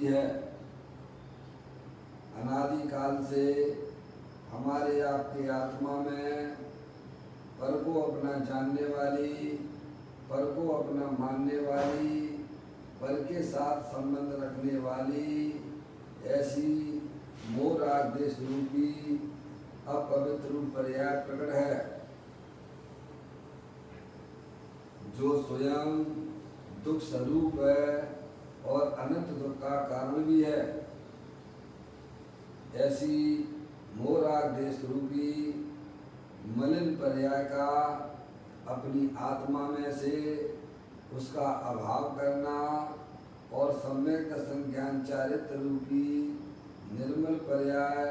हुई है। अनादि काल से हमारे आपके आत्मा में पर को अपना जानने वाली, पर को अपना मानने वाली, पर के साथ संबंध रखने वाली ऐसी मोह राग देश रूपी अपवित्र पर्याय प्रकट है, जो स्वयं दुख स्वरूप है और अनंत दुख का कारण भी है। ऐसी मोह राग देश रूपी मलिन पर्याय का अपनी आत्मा में से उसका अभाव करना और सम्यक दर्शन ज्ञान चारित्र रूपी निर्मल पर्याय,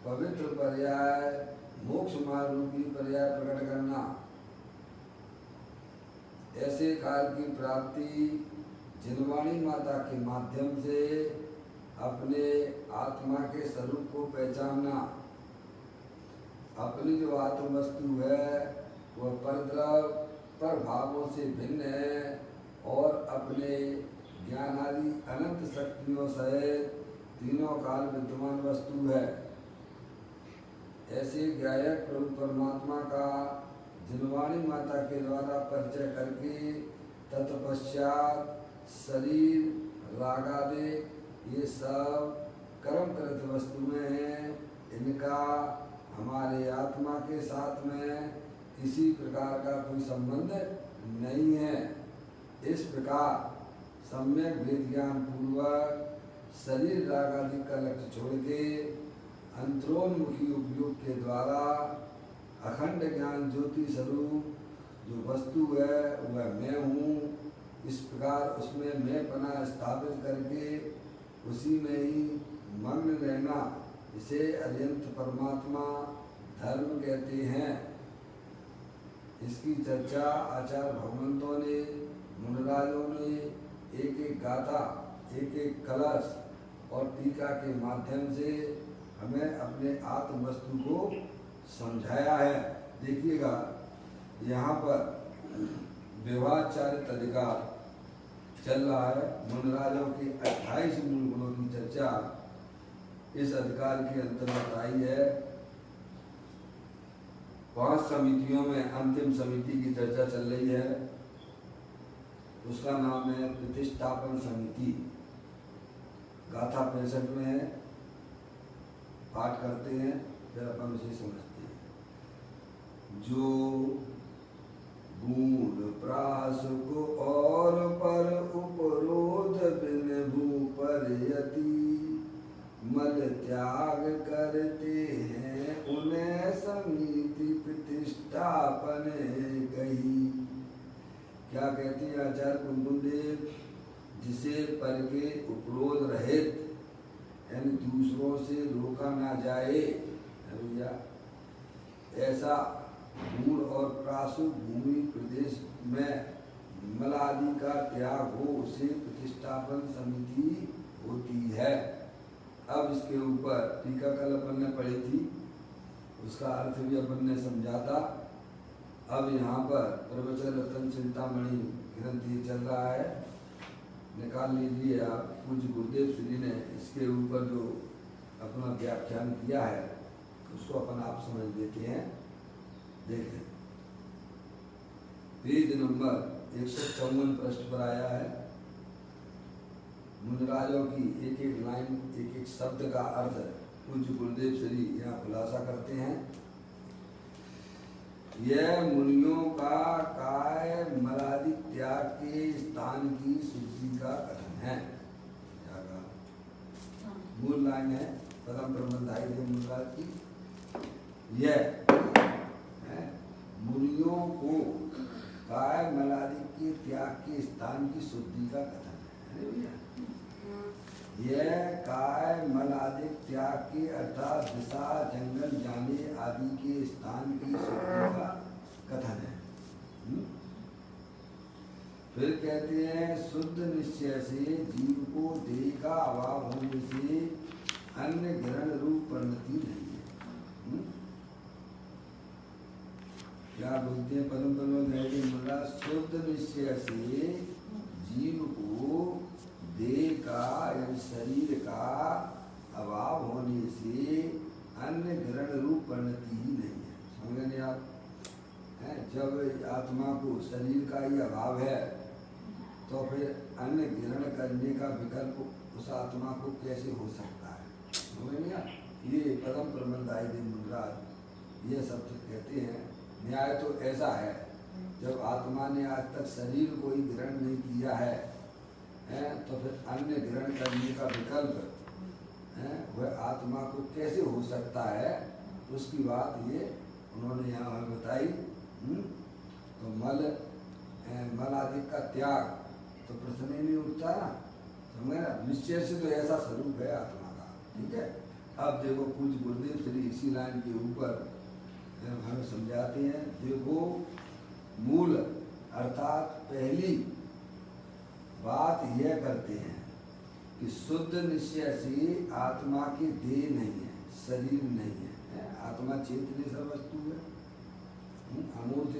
पवित्र पर्याय, मोक्ष मार्ग रूपी पर्याय प्रकट करना। ऐसे काल की प्राप्ति जिनवाणी माता के माध्यम से अपने आत्मा के स्वरूप को पहचानना। अपनी जो आत्म वस्तु है वह परद्रव पर भावों से भिन्न है और अपने ज्ञान आदि अनंत शक्तियों सहित तीनों काल विद्यमान वस्तु है। ऐसे गायक प्रभु परमात्मा का जिनवाणी माता के द्वारा परिचय करके तत्पश्चात शरीर, रागादि ये सब कर्म कृत वस्तुएं हैं, इनका हमारे आत्मा के साथ में किसी प्रकार का कोई संबंध नहीं है। इस प्रकार सम्यक वेद ज्ञान पूर्वक शरीर राग आदि का लक्ष्य छोड़ के अंतरोन्मुखी उपयोग के द्वारा अखंड ज्ञान ज्योति स्वरूप जो वस्तु है वह मैं हूँ, इस प्रकार उसमें मैं पना स्थापित करके उसी में ही मग्न रहना, इसे अत्यंत परमात्मा धर्म कहते हैं। इसकी चर्चा आचार्य भगवंतों ने, मुनिराजों ने एक एक गाथा, एक एक कलश और टीका के माध्यम से हमें अपने आत्म वस्तु को समझाया है। देखिएगा यहाँ पर विवाहचारित अधिकार चल रहा है। मुनिराजों के 28 मूल गुणों की चर्चा इस अधिकार के अंतर्गत आई है। 5 समितियों में अंतिम समिति की चर्चा चल रही है, उसका नाम है प्रतिष्ठापन समिति। गाथा 65 में है, पाठ करते हैं फिर अपन उसे समझते हैं। जो बूंद प्रास को और पर उपरोध बिन भू पर यति मल त्याग करते हैं, उन्हें समिति प्रतिष्ठापन कही। क्या कहते हैं आचार्य कुंकुम देव? जिसे पर के उपरोध रहित यानी दूसरों से रोका ना जाए भैया, ऐसा मूल और प्रासु भूमि प्रदेश में मलादि का त्याग हो, उसे प्रतिष्ठापन समिति होती है। अब इसके ऊपर टीका कल अपन ने पढ़ी थी, उसका अर्थ भी अपन ने समझा था। अब यहाँ पर प्रवचन रतन चिंतामणि ग्रंथ ये चल रहा है, निकाल लीजिए आप। पूज्य गुरुदेव श्री ने इसके ऊपर जो अपना व्याख्यान किया है उसको अपन आप समझ लेते हैं। देखें पेज नंबर 154 पृष्ठ पर आया है। मुनिराजों की एक एक लाइन, एक एक शब्द का अर्थ पूज्य गुरुदेव श्री यहाँ खुलासा करते हैं। यह मुनियों का काय मलादि त्याग के स्थान की शुद्धि का कथन है। मूल लाइन है परम प्रबंधाई मुनिराज की। यह मुनियों को काय मलादि के त्याग के स्थान की शुद्धि का कथन है। यह काय मलादि त्याग के अर्थात दिशा, जंगल जाने आदि के स्थान की शुद्धि का कथन है। फिर कहते हैं शुद्ध निश्चय से जीव को देह का अभाव होने से अन्य ग्रहण रूप परिणति नहीं है। क्या बोलते हैं परम परम मुल्ला? शुद्ध निश्चय से जीव को देह का यानी शरीर का अभाव होने से अन्य ग्रहण रूप परिणति ही नहीं है। समझ नहीं आप? जब आत्मा को शरीर का ही अभाव है तो फिर अन्य ग्रहण करने का विकल्प उस आत्मा को कैसे हो सकता है? समझ नहीं आप? ये परम प्रबंधाई दिन मुनराज ये सब कहते हैं। न्याय तो ऐसा है, जब आत्मा ने आज तक शरीर को ही ग्रहण नहीं किया है, तो फिर अन्य ग्रहण करने का विकल्प वह आत्मा को कैसे हो सकता है? उसकी बात ये उन्होंने यहाँ हमें बताई। तो मल आदि का त्याग तो प्रश्न ही नहीं उठता है ना। समझे ना? निश्चय से तो ऐसा स्वरूप है आत्मा का। ठीक है। अब देखो पूज्य गुरुदेव श्री इसी लाइन के ऊपर हमें समझाते हैं। देखो मूल अर्थात पहली बात यह करते हैं कि शुद्ध निश्चय से आत्मा की देह नहीं है, शरीर नहीं है। आत्मा चेतन सर्वस्तु है, अमूर्त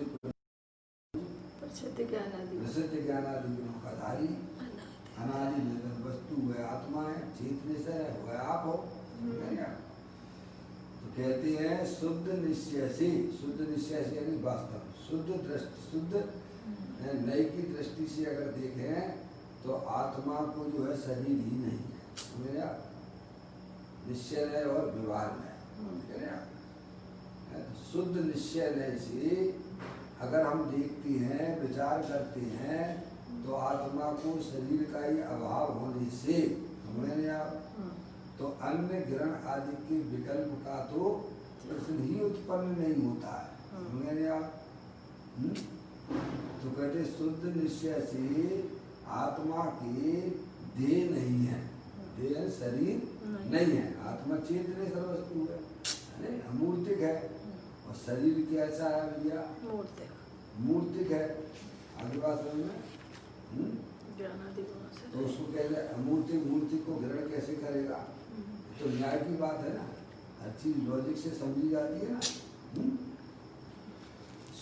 प्रसिद्ध ज्ञानादि गुणों का धारी अनादि निरंतर वस्तु है। आत्मा है, चेतन से है, वह आप हो। तो कहते हैं शुद्ध निश्चय से, शुद्ध निश्चय से यानी वास्तव, शुद्ध दृष्टि, शुद्ध नई की दृष्टि से अगर देखें तो आत्मा को जो है शरीर ही नहीं है। समझे आप? निश्चय है और व्यवहार है। शुद्ध निश्चय से अगर हम देखते हैं, विचार करते हैं, तो आत्मा को शरीर का ही अभाव होने से, समझे आप, तो अन्य ग्रहण आदि के विकल्प का तो प्रश्न ही उत्पन्न नहीं होता है। समझे आप? तो कहते शुद्ध निश्चय से आत्मा की देह नहीं है, देह शरीर नहीं है। आत्मा चेतन सर्वस्तु है, अमूर्तिक है। और शरीर कैसा है भैया? मूर्तिक है। आगे बात समझ में? तो उसको कहते हैं अमूर्तिक, मूर्ति को ग्रहण कैसे करेगा? तो न्याय की बात है ना, हर चीज लॉजिक से समझी जाती है ना।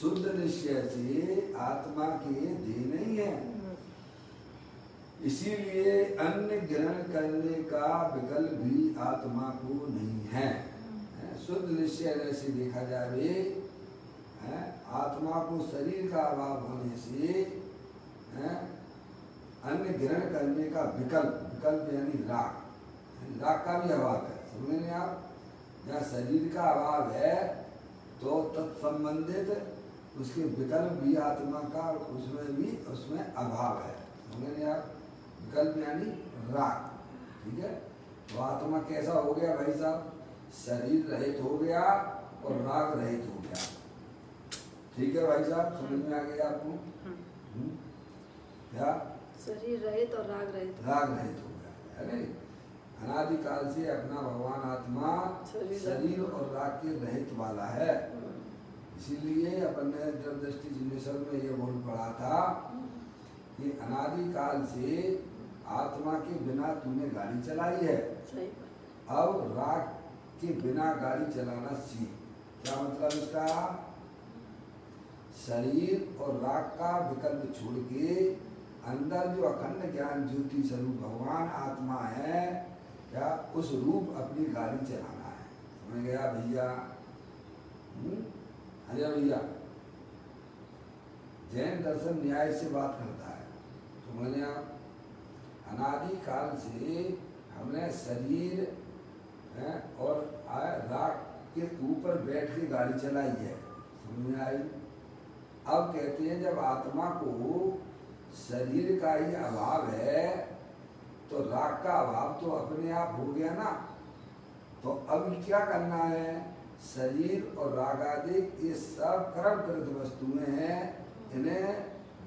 शुद्ध निश्चय से आत्मा की देह नहीं है, इसीलिए अन्य ग्रहण करने का विकल्प भी आत्मा को नहीं है। शुद्ध निश्चय से देखा जाए, आत्मा को शरीर का अभाव होने से अन्य ग्रहण करने का विकल्प, विकल्प यानी राग, राग का भी अभाव है। समझ नहीं आप? जहाँ शरीर का अभाव है तो तत्संबंधित उसके विकल्प भी आत्मा का, उसमें अभाव है। समझ नहीं आप? विकल्प यानी राग। ठीक है। तो आत्मा कैसा हो गया भाई साहब? शरीर रहित हो गया और राग रहित हो गया। ठीक है भाई साहब, समझ में आ गया आपको? क्या? शरीर रहित और राग रहित हो गया है नहीं? अनादिकाल से अपना भगवान आत्मा शरीर और राग के रहित वाला है। इसीलिए अपन ने जब दृष्टि जिनेश्वर में ये बोल पढ़ा था कि अनादिकाल से आत्मा के बिना तूने गाड़ी चलाई है, अब राग के बिना गाड़ी चलाना सीख। क्या मतलब इसका? शरीर और राग का विकल्प छोड़ के अंदर जो अखंड ज्ञान ज्योति स्वरूप भगवान आत्मा है, क्या उस रूप अपनी गाड़ी चलाना है। समझ गया भैया? अजय भैया, जैन दर्शन न्याय से बात करता है। तो मैंने आप अनादि काल से हमने शरीर और राग के ऊपर बैठ के गाड़ी चलाई है। समझ में आई? अब कहते हैं जब आत्मा को शरीर का ही अभाव है तो राग का अभाव तो अपने आप हो गया ना। तो अब क्या करना है? शरीर और राग आदि ये सब कर्मकृत वस्तुएं हैं, इन्हें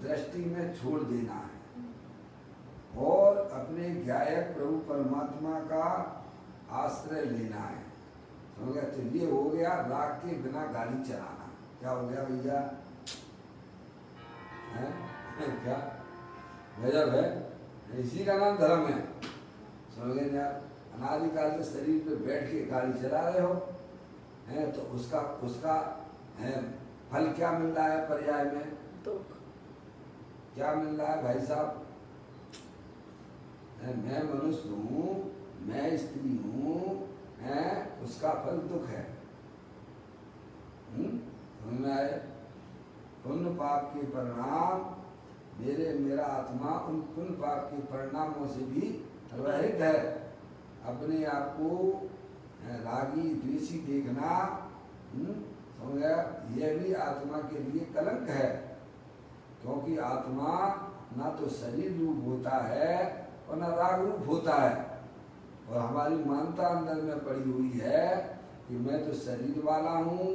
दृष्टि में छोड़ देना है और अपने ज्ञायक प्रभु परमात्मा का आश्रय लेना है। समझ गया? तो ये हो गया राग के बिना गाड़ी चलाना। क्या हो गया भैया? क्या गजब है? इसी का नाम धर्म है। समझ गए ना? अनादिकाल से शरीर पे बैठ के गाड़ी चला रहे हो, तो उसका फल क्या मिल रहा है? पर्याय में क्या मिल रहा है भाई साहब? मैं मनुष्य हूँ, मैं स्त्री हूँ, उसका फल दुख है। समझ में आए? पुण्य पाप के परिणाम, मेरा आत्मा उन पुण्य पाप के परिणामों से भी रहित है। अपने आप को रागी द्वेषी देखना, समझ गया, यह भी आत्मा के लिए कलंक है। क्योंकि आत्मा ना तो शरीर रूप होता है और ना राग रूप होता है। और हमारी मानता अंदर में पड़ी हुई है कि मैं तो शरीर वाला हूँ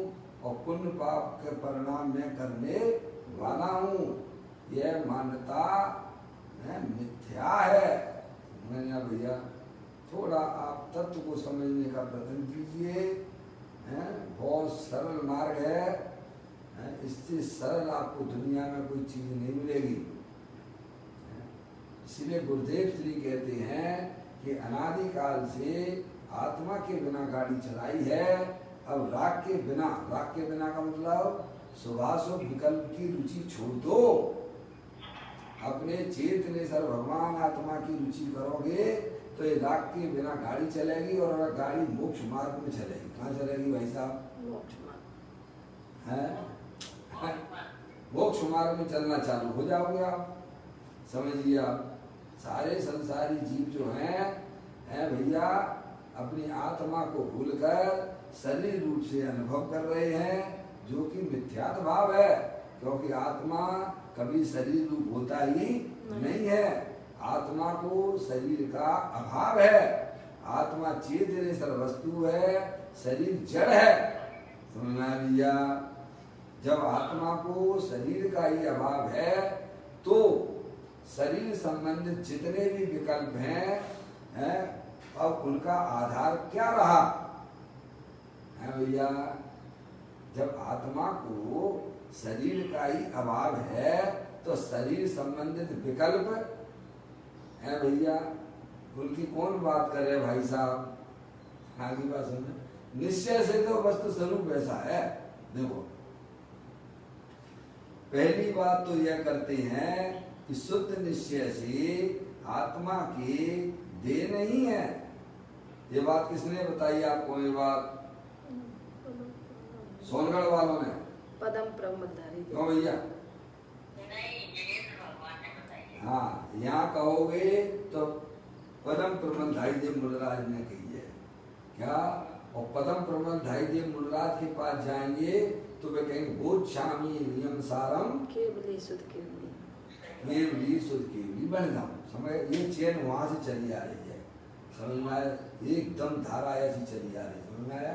और पुण्य पाप के परिणाम में करने वाला हूँ। यह मान्यता मिथ्या है। मैंने भैया थोड़ा आप तत्व को समझने का प्रयत्न कीजिए। बहुत सरल मार्ग है, इससे सरल आपको दुनिया में कोई चीज नहीं मिलेगी। इसलिए गुरुदेव श्री कहते हैं कि अनादिकाल से आत्मा के बिना गाड़ी चलाई है। अब राग के बिना का मतलब शुभाशुभ विकल्प की रुचि छोड़ दो। अपने चेतनेश्वर भगवान आत्मा की रुचि करोगे तो ये राग के बिना गाड़ी चलेगी और गाड़ी मोक्ष मार्ग में चलेगी। कहाँ चलेगी भाई साहब? मोक्ष मार्ग है। मोक्ष मार्ग में चलना चालू हो जाओगे आप। समझिए, आप सारे संसारी जीव जो हैं भैया अपनी आत्मा को भूलकर शरीर रूप से अनुभव कर रहे हैं, जो कि मिथ्यात्व भाव है। क्योंकि आत्मा कभी शरीर रूप होता ही नहीं है। आत्मा को शरीर का अभाव है। आत्मा चेतनेश्वर वस्तु है, शरीर जड़ है। समझना भैया, जब आत्मा को शरीर का ही अभाव है तो शरीर संबंधित जितने भी विकल्प हैं अब उनका आधार क्या रहा है भैया? जब आत्मा को शरीर का ही अभाव है तो शरीर संबंधित विकल्प है भैया, उनकी कौन बात कर रहे भाई साहब? आगे बात समझ। निश्चय से तो वस्तु स्वरूप ऐसा है। देखो, पहली बात तो यह करते हैं कि शुद्ध निश्चय से आत्मा की देह नहीं है। ये बात किसने बताई आपको? ये बात सोनगढ़ वालों ने। पदम ब्रह्मधारी। क्यों भैया? हाँ, यहाँ कहोगे तो पदम प्रबंधाई देव मूलराज ने कही है क्या? और पदम प्रबंधाई देव मूलराज के पास जाएंगे तो वे कहेंगे बोध शामी नियम सारम केवली शुद्ध केवली शुद्ध केवली बन जाओ। समझ, ये चेन वहां से चली आ रही है। समझ में आया? एकदम धारा ऐसी चली आ रही है। समझ में आया?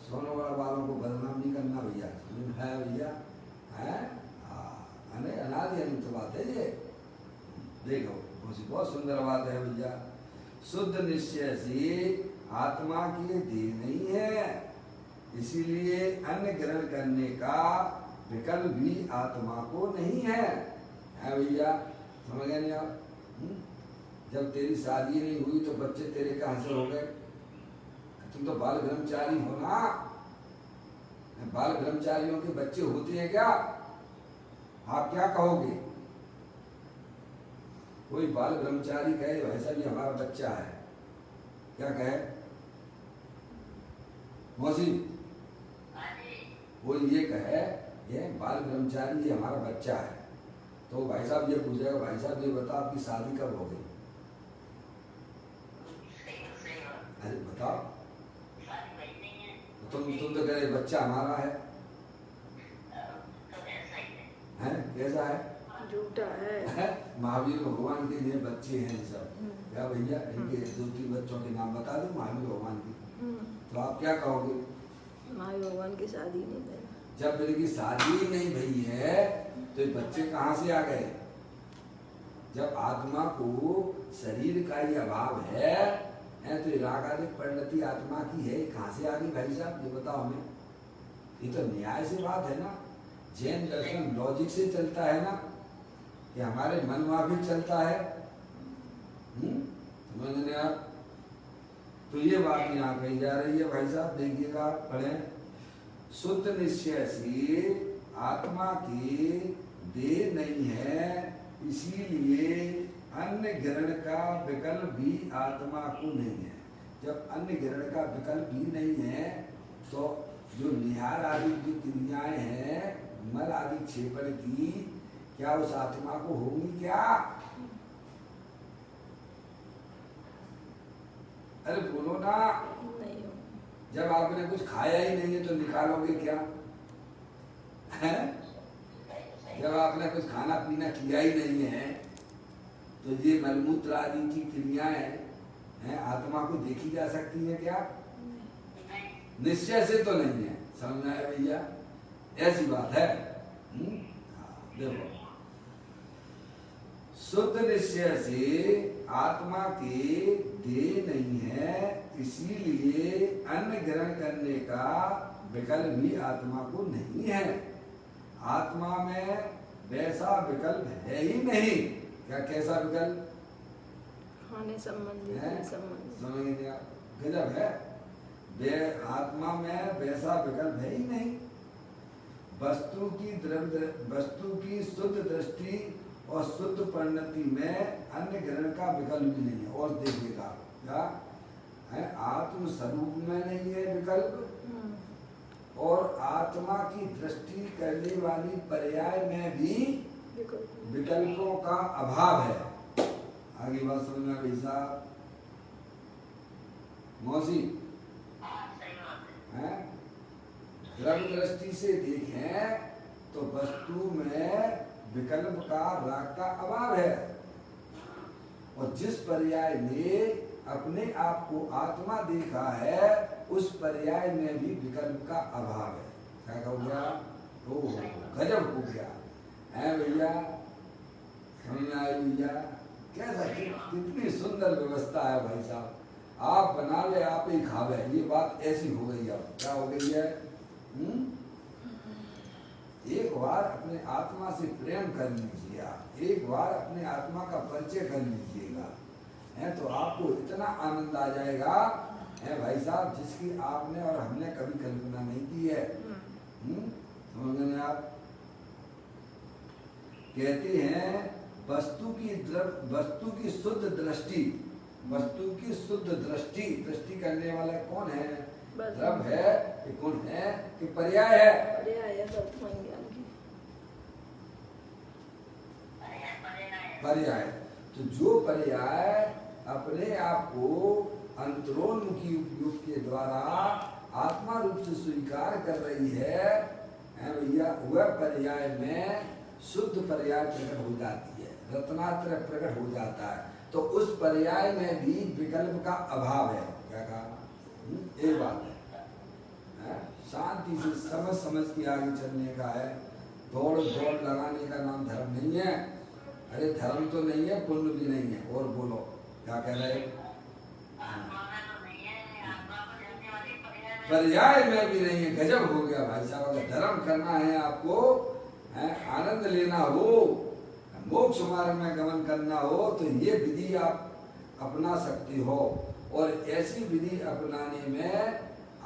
सोनगढ़ वालों को बदनाम नहीं करना भैया। समझ में आया भैया? है अनादि अनंत बात है ये। देखो, बहुत सुंदर बात है भैया। शुद्ध निश्चय से आत्मा की देह नहीं है, इसीलिए अन्न ग्रहण करने का विकल्प भी आत्मा को नहीं है भैया। समझ गए नहीं आप? जब तेरी शादी नहीं हुई तो बच्चे तेरे कहाँ से हो गए? तुम तो बाल ब्रह्मचारी हो ना। बाल ब्रह्मचारियों के बच्चे होते हैं क्या? आप क्या कहोगे? कोई बाल ब्रह्मचारी कहे वैसा भी हमारा बच्चा है, क्या कहे? मौसी, वो ये कहे ये बाल ब्रह्मचारी ये हमारा बच्चा है, तो भाई साहब ये पूछेगा, भाई साहब ये बता आपकी शादी कब हो गई? अरे बताओ, तुम तो कह रहे बच्चा हमारा है। हैं? कैसा है? झूठा है। महावीर भगवान के लिए बच्चे हैं सब। क्या भैया, इनके 2-3 बच्चों के नाम बता दो महावीर भगवान की। तो आप क्या कहोगे? महावीर भगवान की शादी नहीं भई। जब इनकी शादी नहीं भई है तो ये बच्चे कहाँ से आ गए? जब आत्मा को शरीर का ही अभाव है तो रागादिक परिणति आत्मा की है, कहाँ से आ गई भाई साहब? ये बताओ हमें। ये तो न्याय से बात है ना, जैन दर्शन लॉजिक से चलता है ना, कि हमारे मन माफिक चलता है। समझने आप? तो ये बात यहाँ कही जा रही है भाई साहब, देखिएगा, पढ़ें। शुद्ध निश्चय से आत्मा की देह नहीं है, इसीलिए अन्य ग्रहण का विकल्प भी आत्मा को नहीं है। जब अन्य ग्रहण का विकल्प भी नहीं है तो जो निहार आदि जो क्रियाएं हैं मल आदि क्षेपण की, क्या उस आत्मा को होंगी क्या? अरे बोलो ना। नहीं हो। जब आपने कुछ खाया ही नहीं है तो निकालोगे क्या? है? जब आपने कुछ खाना पीना किया ही नहीं है तो ये मलमूत्र आदि की क्रियाएं हैं आत्मा को देखी जा सकती है क्या? निश्चय से तो नहीं है। समझ में आया भैया? ऐसी बात है। देखो, शुद्ध निश्चय से आत्मा के देह नहीं है, इसीलिए अन्न ग्रहण करने का विकल्प भी आत्मा को नहीं है। आत्मा में वैसा विकल्प है ही नहीं। क्या कैसा विकल्प? खाने संबंधी है? संबंधी। समझ नहीं आप? गजब है। वे आत्मा में वैसा विकल्प है ही नहीं। वस्तु की शुद्ध दृष्टि और शुद्ध परिणति में अन्य ग्रहण का विकल्प भी नहीं है। और देखिएगा क्या है, आत्म स्वरूप में नहीं है विकल्प, और आत्मा की दृष्टि करने वाली पर्याय में भी विकल्पों का अभाव है। आगे बात समझ में भाई साहब? मौसी है, द्रव्य दृष्टि से देखें तो वस्तु में विकल्प का राग का अभाव है, और जिस पर्याय में अपने आप को आत्मा देखा है उस पर्याय में भी विकल्प का अभाव है। क्या हो गया? तो गजब हो गया है भैया। समझ में आए भैया? कैसा कितनी सुंदर व्यवस्था है भाई साहब। आप बना ले आप ही खावे, ये बात ऐसी हो गई। अब क्या हो गई है? एक बार अपने आत्मा से प्रेम कर लीजिए, एक बार अपने आत्मा का परिचय कर लीजिएगा, है तो आपको इतना आनंद आ जाएगा है भाई साहब, जिसकी आपने और हमने कभी कल्पना नहीं की है। समझ में आप? कहते हैं वस्तु की शुद्ध दृष्टि, वस्तु की शुद्ध दृष्टि करने वाला कौन है? द्रव्य है कि गुण है कि पर्याय है? पर्याय है वर्तमान ज्ञान की। पर्याय। तो जो पर्याय अपने आप को अंतरोन्मुखी उपयोग के द्वारा आत्मा रूप से स्वीकार कर रही है भैया, वह पर्याय में शुद्ध पर्याय प्रकट हो जाती है, रत्नात्रय प्रकट हो जाता है। तो उस पर्याय में भी विकल्प का अभाव है। क्या कहा? एक बात है, शांति से समझ के आगे चलने का है। दौड़ लगाने का नाम धर्म नहीं है। अरे धर्म तो नहीं है, पुण्य भी नहीं है। और बोलो क्या कह रहे? पर्याय में भी नहीं है। गजब हो गया भाई साहब। अगर धर्म करना है आपको, आनंद लेना हो, मोक्ष मार्ग में गमन करना हो, तो ये विधि आप अपना सकते हो। और ऐसी विधि अपनाने में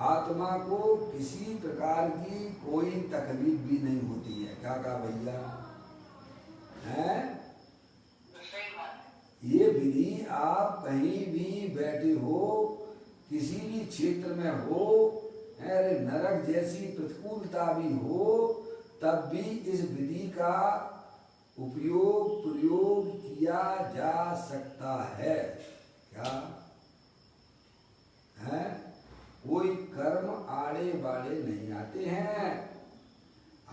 आत्मा को किसी प्रकार की कोई तकलीफ भी नहीं होती है। क्या कहा भैया? है ये विधि आप कहीं भी बैठे हो, किसी भी क्षेत्र में हो, अरे नरक जैसी प्रतिकूलता भी हो, तब भी इस विधि का प्रयोग किया जा सकता है। क्या है? कोई कर्म आड़े बाड़े नहीं आते हैं।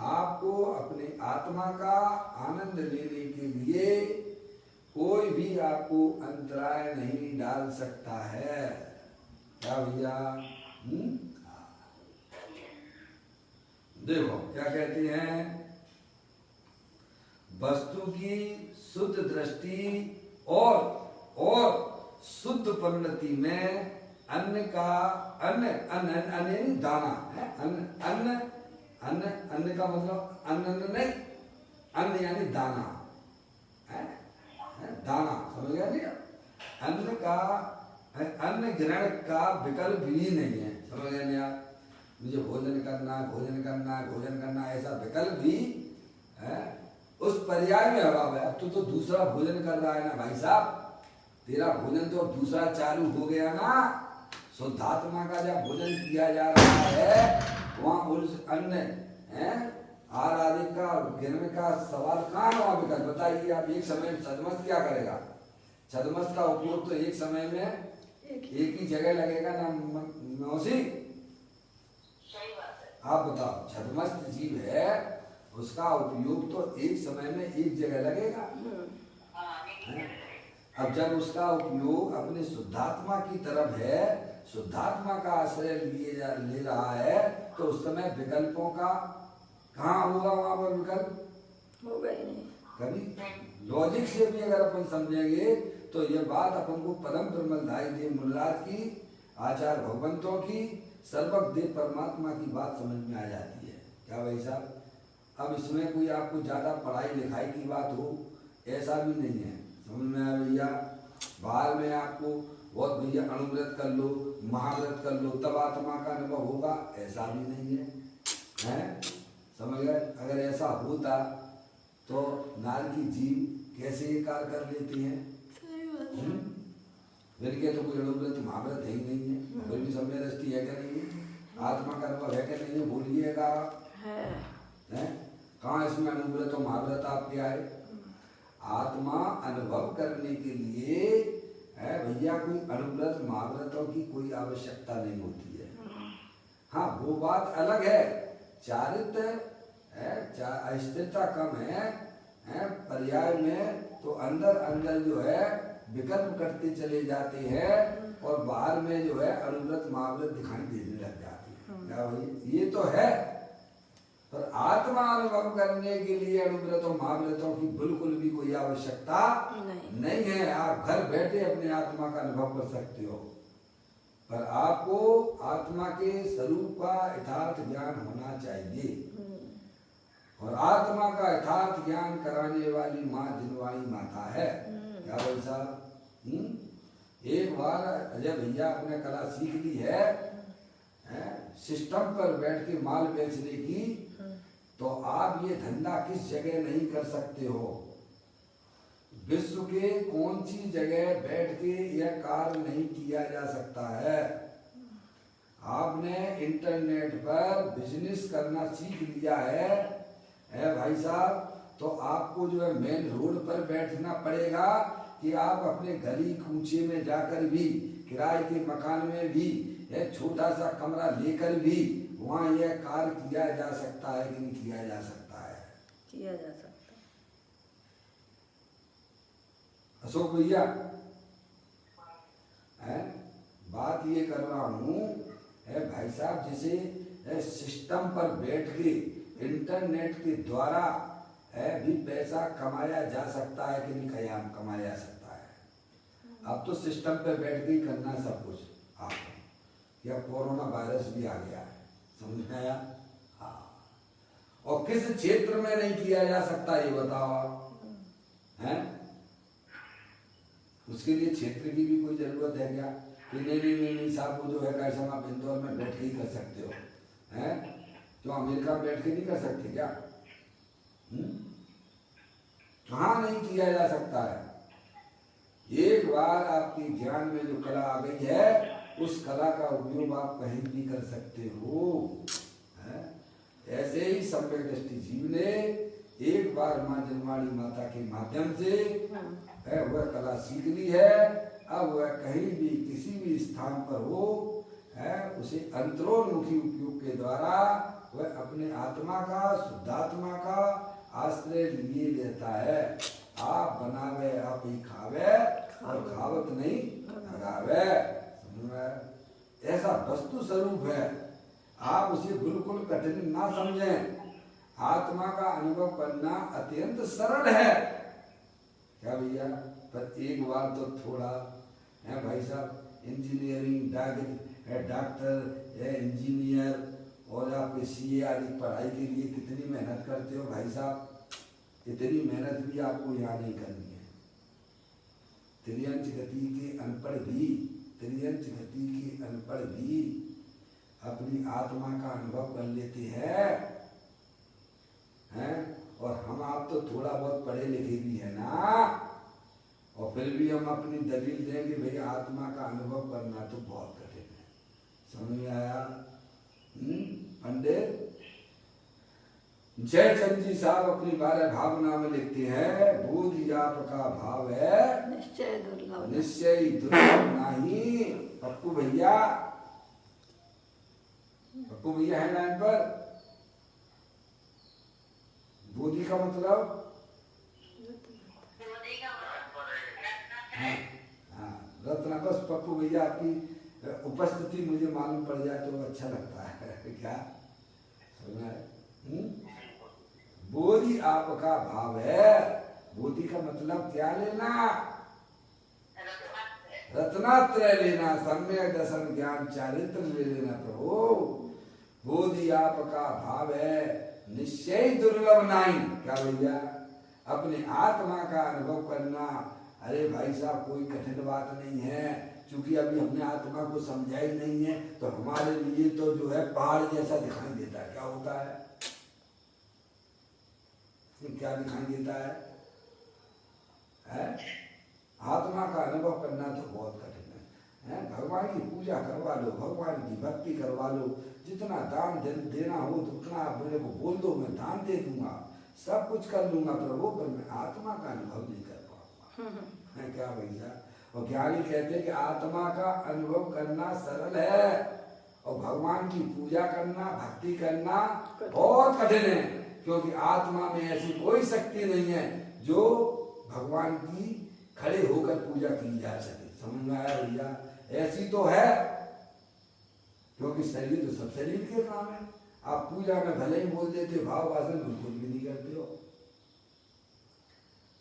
आपको अपने आत्मा का आनंद लेने के लिए कोई भी आपको अंतराय नहीं डाल सकता है। क्या भैया? देखो क्या कहते हैं, वस्तु की शुद्ध दृष्टि और शुद्ध परिणति में अन्न का अन्न दाना है। अन्न का मतलब अन्न नहीं, अन्न यानी दाना है, दाना। समझ गया नहीं? अन्न ग्रहण का विकल्प भी नहीं है। समझ गया नहीं आप? मुझे भोजन करना ऐसा विकल्प भी है उस पर्याय में अभाव है। अब तो दूसरा भोजन कर रहा है ना भाई साहब, तेरा भोजन तो दूसरा चालू हो गया ना। शुद्धात्मा का जब भोजन किया जा रहा है वहाँ उस अन्न है आदि का गिरने का सवाल कहाँ है वहाँ विकल्प बताइए आप। एक समय में छदमस्त क्या करेगा? छदमस्त का उपयोग तो एक समय में एक ही जगह लगेगा ना मौसी? आप बताओ, छदमस्त जीव है उसका उपयोग तो एक समय में एक जगह लगेगा। अब जब उसका उपयोग अपने शुद्धात्मा की तरफ है, शुद्धात्मा का आश्रय ले रहा है, तो उस समय विकल्पों का कहाँ होगा? वहां पर विकल्प होगा ही नहीं कभी। लॉजिक से भी अगर अपन समझेंगे तो ये बात अपन को परम ब्रह्मधारी देव मुनिराज की, आचार्य भगवंतों की, सर्वज्ञ देव परमात्मा की बात समझ में आ जाती है। क्या भाई साहब? अब इसमें कोई आपको ज्यादा पढ़ाई लिखाई की बात हो ऐसा भी नहीं है, समझ में आया भैया? बाहर में आपको बहुत भैया अणुव्रत कर लो, महाव्रत कर लो तब आत्मा का अनुभव होगा, ऐसा भी नहीं है, हैं? समझ गए? अगर ऐसा होता तो नार की जीव कैसे ये कार्य कर लेती हैं? के तो कोई अणुव्रत महाव्रत है ही नहीं है, फिर भी समय दृष्टि है क्या नहीं है? आत्मा का अनुभव है क्या नहीं है? बोलिएगा है? कहाँ इसमें अणुव्रत और महाव्रत आपके आए? आत्मा अनुभव करने के लिए है भैया कोई अणुव्रत महाव्रतों की कोई आवश्यकता नहीं होती है। हाँ वो बात अलग है, चारित्र है, अस्थिरता कम है, पर्याय में तो अंदर अंदर जो है विकल्प करते चले जाते हैं और बाहर में जो है अणुव्रत महाव्रत दिखाई देने लग जाती है। क्या भाई? ये तो है, पर आत्मा अनुभव करने के लिए अणुव्रतों महाव्रतों की बिल्कुल भी कोई आवश्यकता नहीं है। आप घर बैठे अपने आत्मा का अनुभव कर सकते हो, पर आपको आत्मा के स्वरूप का यथार्थ ज्ञान होना चाहिए। और आत्मा का यथार्थ ज्ञान कराने वाली माँ जिनवाणी माता है। क्या भाई साहब? एक बार अजय भैया अपने कला सीख ली है सिस्टम पर बैठ के माल बेचने की, तो आप ये धंधा किस जगह नहीं कर सकते हो? विश्व के कौन सी जगह बैठ के यह कार्य नहीं किया जा सकता है? आपने इंटरनेट पर बिजनेस करना सीख लिया है भाई साहब, तो आपको जो है मेन रोड पर बैठना पड़ेगा कि आप अपने गली कूचे में जाकर भी, किराए के मकान में भी, एक छोटा सा कमरा लेकर भी वहाँ यह कार्य किया जा सकता है कि नहीं किया जा सकता है? किया जा सकता है। अशोक भैया बात ये कर रहा हूँ भाई साहब, जिसे सिस्टम पर बैठ के इंटरनेट के द्वारा भी पैसा कमाया जा सकता है कि नहीं कमाया जा सकता है? अब तो सिस्टम पे बैठ के ही करना सब कुछ आपको। या कोरोना वायरस भी आ गया है, समझ में आया? हाँ, और किस क्षेत्र में नहीं किया जा सकता ये बताओ आप, हैं? उसके लिए क्षेत्र की भी कोई जरूरत है क्या? कि नहीं साहब वो जो है कैसा आप इंदौर में बैठ के ही कर सकते हो, हैं? तो अमेरिका में बैठ के नहीं कर सकते क्या? कहाँ नहीं किया जा सकता है? एक बार आपके ज्ञान में जो कला आ गई है उस कला का उपयोग आप कहीं भी कर सकते हो, हैं? ऐसे ही सम्यक दृष्टि जीव ने एक बार माँ जन्माणी माता के माध्यम से वह कला सीख ली है। अब वह कहीं भी किसी भी स्थान पर हो उसे अंतरोन्मुखी उपयोग के द्वारा वह अपने आत्मा का, शुद्धात्मा का आश्रय लिए लेता है। आप बनावे आप ही खावे और खावत नहीं लगावे, ऐसा वस्तु स्वरूप है। आप उसे बिल्कुल कठिन ना समझें। आत्मा का अनुभव करना अत्यंत सरल है। क्या भैया? पर एक बार तो थोड़ा है भाई साहब, इंजीनियरिंग डॉक्टर है, इंजीनियर और आपके सीए आदि पढ़ाई के लिए कितनी मेहनत करते हो भाई साहब? इतनी मेहनत भी आपको यहाँ नहीं करनी है। त्रियंच गति के अनपढ़ भी अपनी आत्मा का अनुभव कर लेते हैं और हम आप तो थोड़ा बहुत पढ़े लिखे भी है ना, और फिर भी हम अपनी दलील देंगे भाई आत्मा का अनुभव करना तो बहुत कठिन है। समझ में आया? पंडित जयचंद जी साहब अपनी 12 भावना में लिखते हैं, बोधि आपका भाव है निश्चय दुर्लभ, निश्चय दुर्लभ नहीं। पप्पू भैया है लाइन पर। बोधि का मतलब हाँ, रत्न। बस पप्पू भैया आपकी उपस्थिति मुझे मालूम पड़ जाए तो अच्छा लगता है। क्या सुना है? बोधि आपका भाव है। बोधि का मतलब क्या लेना? रत्नात्रय लेना, सम्यक दर्शन ज्ञान चारित्र ले लेना प्रभु। बोधि आपका भाव है निश्चय दुर्लभ नहीं। क्या भैया? अपने आत्मा का अनुभव करना, अरे भाई साहब कोई कठिन बात नहीं है, क्योंकि अभी हमने आत्मा को समझा ही नहीं है तो हमारे लिए तो जो है पहाड़ जैसा दिखाई देता है। क्या होता है? क्या दिखाई देता है? आत्मा का अनुभव करना तो बहुत कठिन है। भगवान की पूजा करवा लो, भगवान की भक्ति करवा लो, जितना दान देना हो तो उतना आप मेरे को बोल दो, मैं दान दे दूंगा, सब कुछ कर लूंगा प्रभु, पर मैं आत्मा का अनुभव नहीं कर पाऊंगा। क्या भैया? और ज्ञानी कहते हैं कि आत्मा का अनुभव करना सरल है और भगवान की पूजा करना, भक्ति करना बहुत कठिन है, क्योंकि आत्मा में ऐसी कोई शक्ति नहीं है जो भगवान की खड़े होकर पूजा की जा सके। समझ में आया भैया? ऐसी तो है, क्योंकि शरीर तो सब शरीर के काम है। आप पूजा में भले ही बोल देते, भाव वासन बिल्कुल भी नहीं करते हो।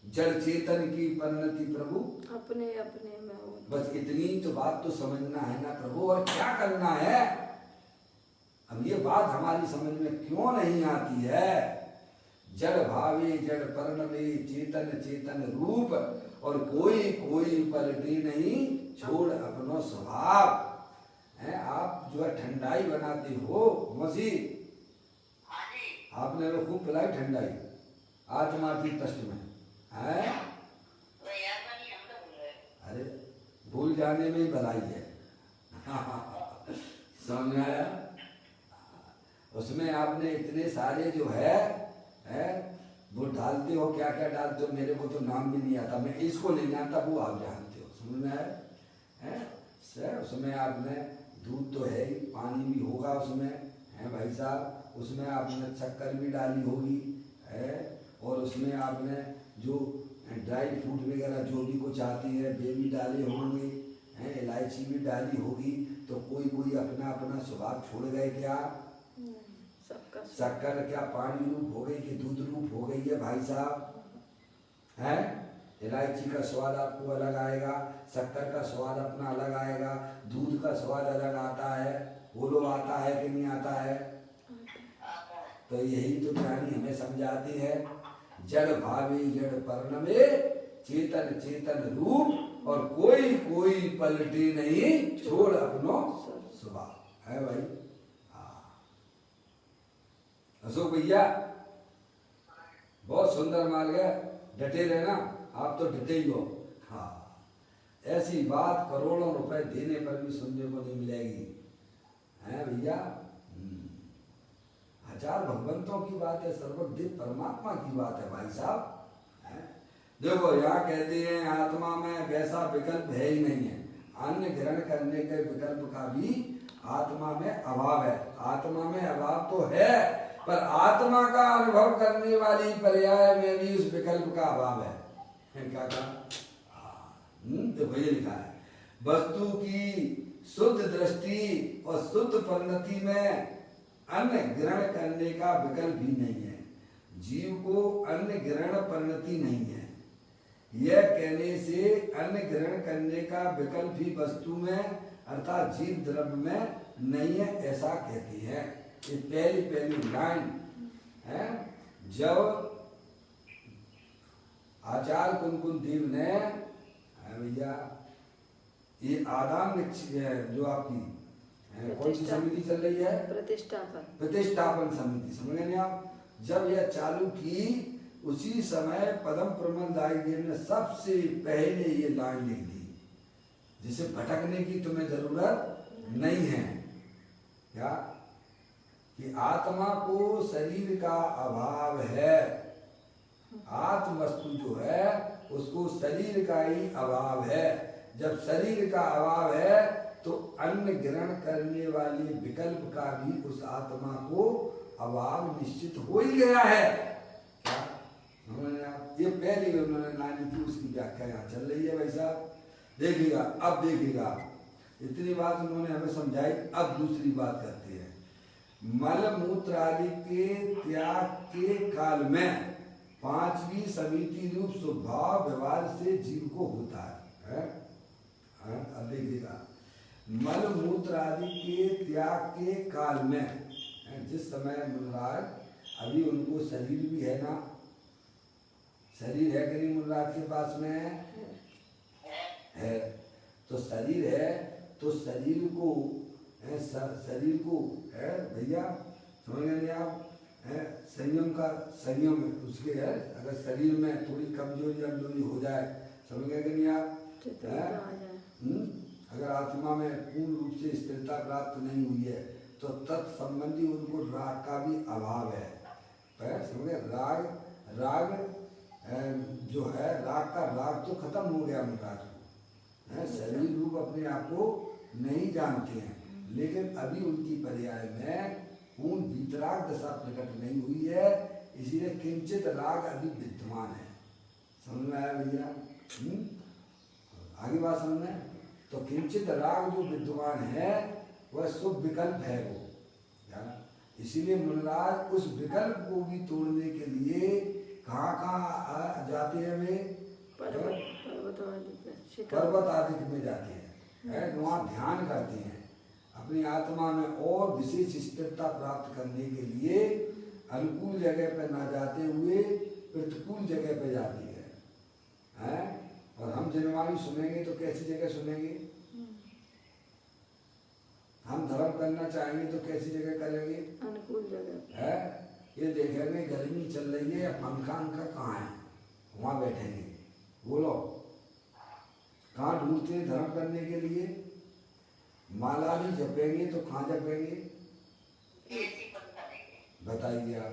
जड़ चेतन की परिणति प्रभु अपने अपने में हो। बस इतनी तो बात तो समझना है ना प्रभु, और क्या करना है? अब ये बात हमारी समझ में क्यों नहीं आती है? जड़ भावे जड़ परिणमे चेतन चेतन रूप, और कोई कोई पलटे नहीं छोड़ अपनो स्वभाव। है आप जो है ठंडाई बनाते हो मौसी, आपने तो खूब पिलाई ठंडाई आत्मा की कष्ट में है। अरे भूल जाने में ही भलाई है। समझ में आया? उसमें आपने इतने सारे जो है वो डालते हो, क्या क्या डालते हो, मेरे को तो नाम भी नहीं आता, मैं इसको नहीं जानता, वो आप जानते हो। समझ में आया? उसमें आपने दूध तो है ही, पानी भी होगा उसमें, है भाई साहब, उसमें आपने शक्कर भी डाली होगी है, और उसमें आपने जो ड्राई फ्रूट वगैरह जो भी कुछ आती है वे भी डाले होंगे, हैं इलायची भी डाली होगी। तो कोई कोई अपना अपना स्वभाव छोड़ गए क्या? शक्कर क्या पानी रूप हो गई कि दूध रूप हो गई है भाई साहब? है इलायची का स्वाद आपको अलग आएगा, शक्कर का स्वाद अपना अलग आएगा, दूध का स्वाद अलग आता है। बोलो आता है कि नहीं आता है? तो यही तो ज्ञानी हमें समझाती है, जड़ भावे जड़ परिणमे चेतन चेतन रूप, और कोई कोई पलटे नहीं छोड़ अपनो स्वभाव। है भाई? अशोक भैया बहुत सुंदर मार गया, डटे रहना, आप तो डटे ही हो। हाँ, ऐसी बात करोड़ों रुपए देने पर भी सुनने को नहीं मिलेगी। है भैया? हजार भगवंतों की बात है, सर्वज्ञ परमात्मा की बात है भाई साहब। देखो यहाँ कहते हैं आत्मा में वैसा विकल्प है ही नहीं है, अन्य ग्रहण करने के विकल्प का भी आत्मा में अभाव है। आत्मा में अभाव तो है, पर आत्मा का अनुभव करने वाली पर्याय में भी उस विकल्प का अभाव है। क्या कहा? तो ये लिखा है, वस्तु की शुद्ध दृष्टि और शुद्ध परिणति में अन्य ग्रहण करने का विकल्प ही नहीं है। जीव को अन्य ग्रहण परिणति नहीं है। यह कहने से अन्य ग्रहण करने का विकल्प ही वस्तु में अर्थात जीव द्रव्य में नहीं है, ऐसा कहती है। ये पहली लाइन है। जब आचार्य कुंकुन देव ने भैया ये आदान जो आपकी कौन सी समिति चल रही है? प्रतिष्ठापन समिति, समझ गए आप? जब यह चालू की उसी समय पदम प्रमलदाई देव ने सबसे पहले ये लाइन लिख दी, जिसे भटकने की तुम्हें जरूरत नहीं है। क्या कि आत्मा को शरीर का अभाव है, आत्म वस्तु जो है उसको शरीर का ही अभाव है। जब शरीर का अभाव है तो अन्न ग्रहण करने वाले विकल्प का भी उस आत्मा को अभाव निश्चित हो ही गया है। क्या ये पहले उन्होंने लाइन की, उसकी व्याख्या यहाँ चल रही है भाई साहब। देखिएगा, अब देखिएगा, इतनी बात उन्होंने हमें समझाई। अब दूसरी बात करते हैं। मल मूत्र आदि के त्याग के काल में पांचवी समिति रूप स्वभाव व्यवहार से जीव को होता है? अब देखिएगा, मल मूत्र आदि के त्याग के काल में, जिस समय मुनराज अभी उनको शरीर भी है ना, शरीर है कि नहीं मुनराज के पास में है, तो शरीर है तो शरीर को है भैया, समझ गए आप, संयम का संयम उसके है। अगर शरीर में थोड़ी कमजोरी हो जाए, समझ गए कि नहीं आप, अगर आत्मा में पूर्ण रूप से स्थिरता प्राप्त नहीं हुई है तो तत्संबंधी उनको राग का भी अभाव है। समझ गए, राग जो है, राग तो खत्म हो गया मुनराज को, शरीर रूप अपने आप को नहीं जानते हैं, लेकिन अभी उनकी पर्याय में पूर्ण वीतराग दशा प्रकट नहीं हुई है, इसीलिए किंचित राग अभी विद्यमान है। समझ में आया भैया? आगे बात समझ में। तो किंचित राग जो विद्यमान है वह शुभ विकल्प है वो, इसीलिए मुनराज उस विकल्प को भी तोड़ने के लिए कहाँ जाते हैं वे? पर्वत आदि में जाते हैं, वहाँ ध्यान करते हैं। अपनी आत्मा में और विशेष स्थिरता प्राप्त करने के लिए अनुकूल जगह पर ना जाते हुए प्रतिकूल जगह पर जाती है। और हम जनवाणी सुनेंगे तो कैसी जगह सुनेंगे? हम धर्म करना चाहेंगे तो कैसी जगह करेंगे? अनुकूल जगह है। ये देखेंगे गर्मी चल रही है, पंखा उनका कहाँ है, वहाँ बैठेंगे। बोलो, कहाँ ढूंढते हैं धर्म करने के लिए? माला भी जपेंगे तो कहाँ जपेंगे? बताइए आप।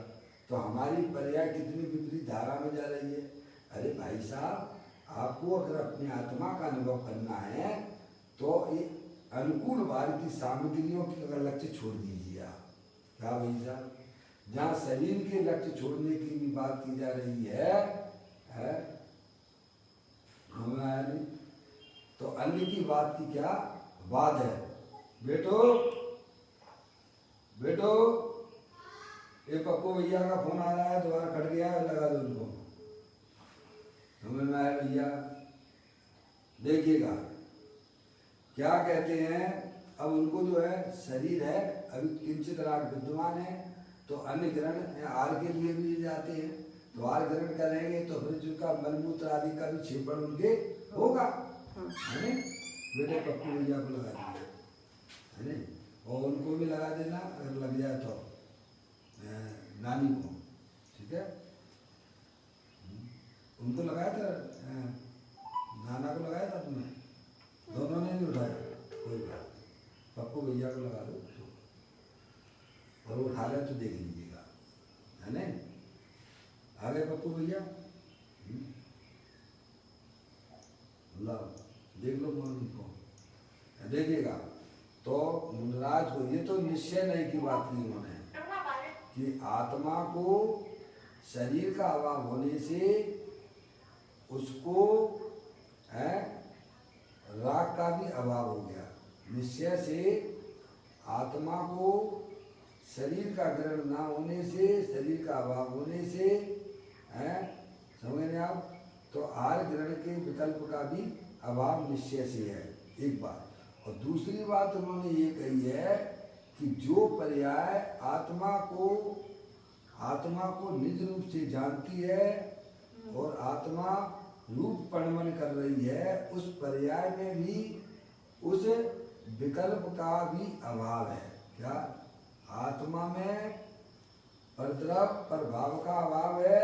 तो हमारी पर्याय कितनी विपरीत धारा में जा रही है। अरे भाई साहब, आपको अगर अपनी आत्मा का अनुभव करना है तो ये अनुकूल वार की सामग्रियों के लक्ष्य छोड़ दीजिए आप। क्या भाई साहब, जहाँ शरीर के लक्ष्य छोड़ने की भी बात की जा रही है तो अन्य की बात की क्या बात है? बेटो ये पप्पू भैया का फोन आ रहा है, दोबारा कट गया है, लगा दो उनको। समझ में आया भैया? देखिएगा क्या कहते हैं। अब उनको जो है शरीर है, अभी किंचित राग विद्यमान है, तो अन्य ग्रहण आर के लिए भी जाते हैं, तो आर ग्रहण करेंगे तो फिर जिनका मलमूत्र आदि का भी क्षेपण उनके होगा, है ना? बेटे पप्पू भैया को लगा दीजिए, है ना? और उनको भी लगा देना अगर लग जाए तो, नानी को, ठीक है? उनको लगाया था, नाना को लगाया था तुमने? दोनों ने नहीं उठाया, कोई बात नहीं, पप्पू भैया को लगा दो, और उठा ले तो देख लीजिएगा, है ना? आ गए पप्पू भैया? लो देख लो मम्मी को, देखिएगा। तो मुनराज को ये तो निश्चय नहीं की बात की उन्होंने कि आत्मा को शरीर का अभाव होने से उसको राग का भी अभाव हो गया। निश्चय से आत्मा को शरीर का ग्रहण ना होने से, शरीर का अभाव होने से, समझ रहे आप? तो आर ग्रहण के विकल्प का भी अभाव निश्चय से है, एक बात। और दूसरी बात उन्होंने ये कही है कि जो पर्याय आत्मा को निज रूप से जानती है और आत्मा रूप परिणमन कर रही है, उस पर्याय में भी उस विकल्प का भी अभाव है। क्या? आत्मा में परद्रव प्रभाव का अभाव है,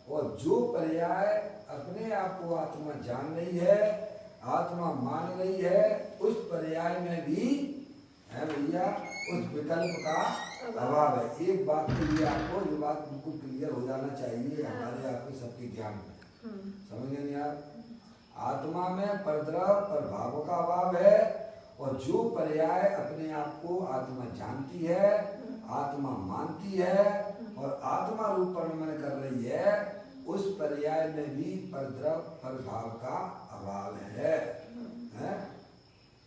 और जो पर्याय अपने आप को आत्मा जान रही है, आत्मा मान रही है, उस पर्याय में भी है भैया उस विकल्प का अभाव है। एक बात के लिए आपको ये बात बिल्कुल क्लियर हो जाना चाहिए हमारे आपके सबके ज्ञान में, समझ गए नहीं आप? आत्मा में परद्रव प्रभाव का अभाव है, और जो पर्याय अपने आप को आत्मा जानती है, आत्मा मानती है और आत्मा रूप परिणमन कर रही है, उस पर्याय में भी परद्रव प्रभाव का अभाव है?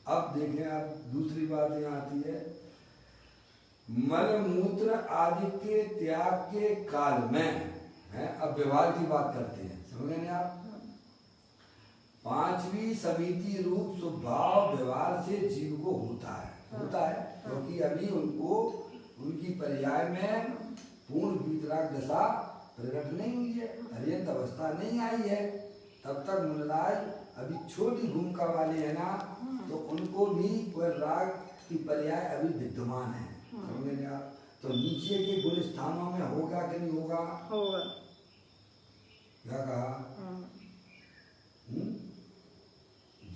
अब देखें आप दूसरी बात यहाँ आती है, मल मूत्र आदि के त्याग के काल में है। अब व्यवहार की बात करते हैं, समझ गए आप? पांचवी समिति रूप स्वभाव व्यवहार से जीव को होता है क्योंकि अभी उनको उनकी पर्याय में पूर्ण वीतराग दशा प्रकट नहीं हुई है, अर्यंत अवस्था नहीं आई है। तब तक मुनराज अभी छोटी भूमिका वाले हैं ना, तो उनको भी वह राग की पर्याय अभी विद्यमान है, समझेंगे आप? तो नीचे के गुण स्थानों में होगा कि नहीं होगा? होगा। क्या कहा?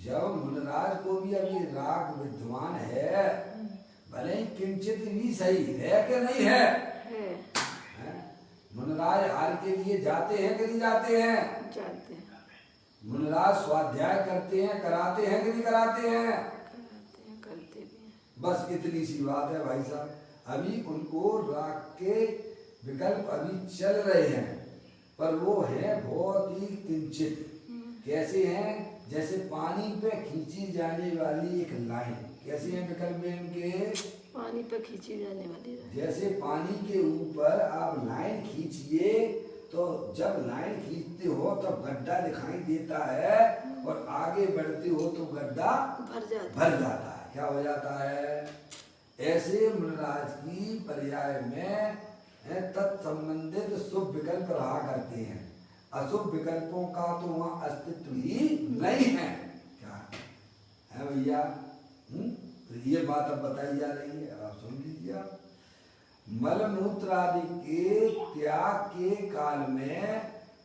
जब मुनराज को भी अभी राग विद्यमान है, भले ही किंचित भी सही है कि नहीं है? मुनराज हार के लिए जाते हैं कि नहीं जाते हैं? जाते हैं। मुनराज स्वाध्याय करते हैं, कराते हैं कि नहीं कराते हैं? कराते हैं, करते भी हैं। बस इतनी सी बात है भाई साहब। अभी उनको राग के विकल्प अभी चल रहे हैं, पर वो है बहुत ही किंचित। कैसे हैं? जैसे पानी पे खींची जाने वाली एक लाइन। कैसे हैं विकल्प इनके? पानी पे खींची जाने वाली है। जैसे पानी के ऊपर आप लाइन खींचिए, तो जब लाइन खींचते हो तो गड्ढा दिखाई देता है, और आगे बढ़ते हो तो गड्ढा भर जाता है। क्या हो जाता है? ऐसे मुनराज की पर्याय में तत्संबंधित शुभ विकल्प रहा करते हैं, अशुभ विकल्पों का तो वहां अस्तित्व ही नहीं है। क्या है भैया? तो ये बात अब बताई जा रही है, आप सुन लीजिए। आप मलमूत्र आदि के त्याग के काल में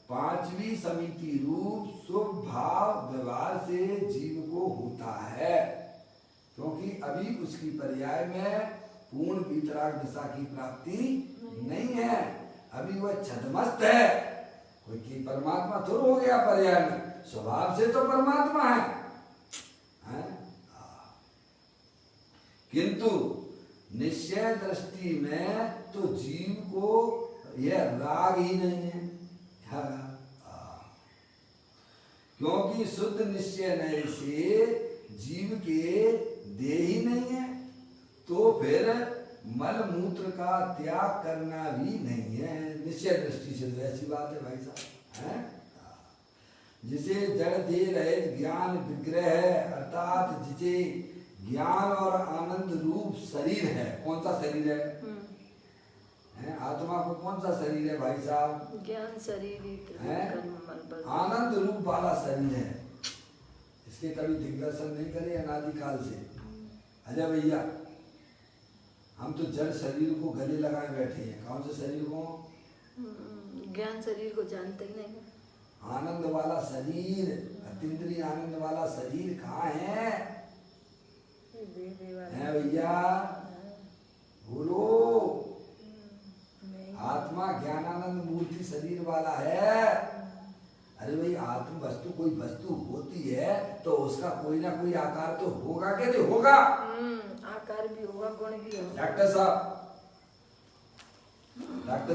पांचवी समिति रूप शुभ भाव व्यवहार से जीव को होता है, क्योंकि अभी उसकी पर्याय में पूर्ण वीतराग दिशा की प्राप्ति नहीं है। अभी वह छदमस्त है। कोई की परमात्मा थोड़ा हो गया पर्याय में, स्वभाव से तो परमात्मा है? किंतु निश्चय दृष्टि में तो जीव को यह राग ही नहीं है। क्योंकि शुद्ध निश्चय नहीं से जीव के दे ही नहीं है, तो फिर मल मूत्र का त्याग करना भी नहीं है निश्चय दृष्टि से। तो ऐसी बात है भाई साहब, है? जिसे जड़ दे रहे ज्ञान विग्रह है, अर्थात जिसे ज्ञान और आनंद रूप शरीर है। कौन सा शरीर है? आत्मा को कौन सा शरीर है भाई साहब? ज्ञान शरीर है, आनंद रूप वाला शरीर है। इसके कभी दिग्दर्शन नहीं करे अनादिकाल से। अजय भैया, हम तो जड़ शरीर को गले लगाए बैठे हैं। कौन से शरीर को? ज्ञान शरीर को जानते ही नहीं। आनंद वाला शरीर, अतीन्द्रिय आनंद वाला शरीर कहाँ है? है भैया, बोलो। आत्मा ज्ञानानंद मूर्ति शरीर वाला है। अरे भाई, आत्म वस्तु कोई वस्तु होती है तो उसका कोई ना कोई आकार तो होगा कि नहीं होगा? आकार भी होगा, गुण भी होगा। डॉक्टर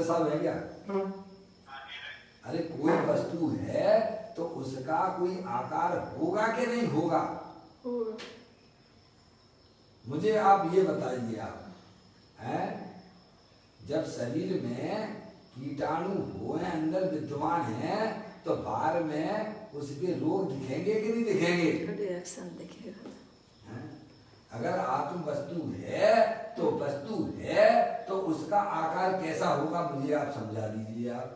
साहब है क्या? अरे कोई वस्तु है तो उसका कोई आकार होगा कि नहीं होगा? मुझे आप ये बताइए, आप हैं, जब शरीर में कीटाणु हो हैं, अंदर विद्यमान हैं, तो बाहर में उसके रोग दिखेंगे कि नहीं दिखेंगे? रिएक्शन दिखेगा। अगर आत्म वस्तु है तो वस्तु है, तो उसका आकार कैसा होगा मुझे आप समझा दीजिए। आप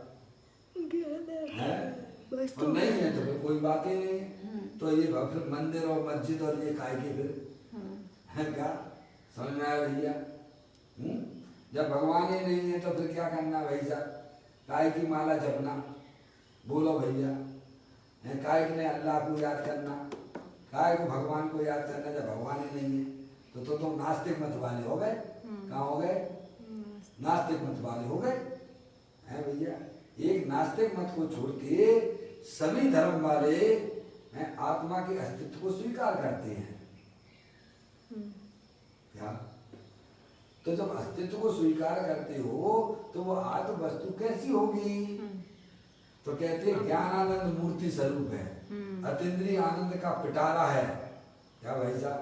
तो नहीं है तो फिर कोई बात ही नहीं। तो ये फिर मंदिर और मस्जिद और ये काय के फिर है क्या? समझ में आया भैया? जब भगवान ही नहीं है तो फिर क्या करना भाई साहब? काय की माला जपना, बोलो भैया, है काय कि नहीं अल्लाह को याद करना, काय को भगवान को याद करना जब भगवान ही नहीं है? तो तुम नास्तिक मत वाले हो गए। कहाँ हो गए? नास्तिक मत वाले हो गए हैं भैया। एक नास्तिक मत को छोड़ के सभी धर्म वाले हैं आत्मा के अस्तित्व को स्वीकार करते हैं। क्या? तो जब अस्तित्व को स्वीकार करते हो तो वो आत्म वस्तु कैसी होगी? तो कहते हैं ज्ञानानंद मूर्ति स्वरूप है, अतीन्द्रिय आनंद का पिटारा है। क्या भाई साहब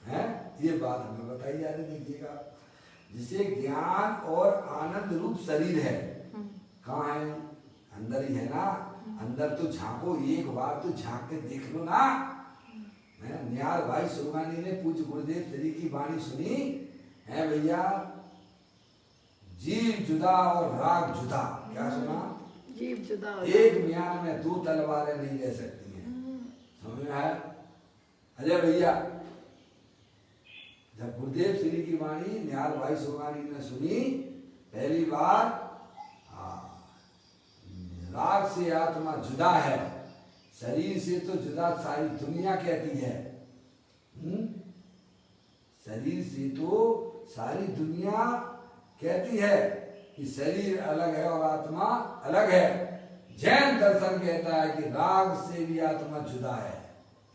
हैं? ये बात हमें बताई जा रही, देखिएगा। जिसे ज्ञान और आनंद रूप शरीर है, कहाँ है? अंदर ही है ना। अंदर तो झांको, एक बार तो झांक के देख लो ना। निहाल भाई सुरगानी ने पूज्य गुरुदेव श्री की वाणी सुनी है भैया। जीव जुदा और राग जुदा। क्या सुना? जीव जुदा, एक म्यान में दो तलवारें नहीं ले सकती हैं। समझ में आया अजय भैया? जब गुरुदेव श्री की वाणी निहाल भाई सुरगानी ने सुनी पहली बार, राग से आत्मा जुदा है, शरीर से तो जुदा सारी दुनिया कहती है। शरीर से तो सारी दुनिया कहती है कि शरीर अलग है और आत्मा अलग है। जैन दर्शन कहता है कि राग से भी आत्मा जुदा है।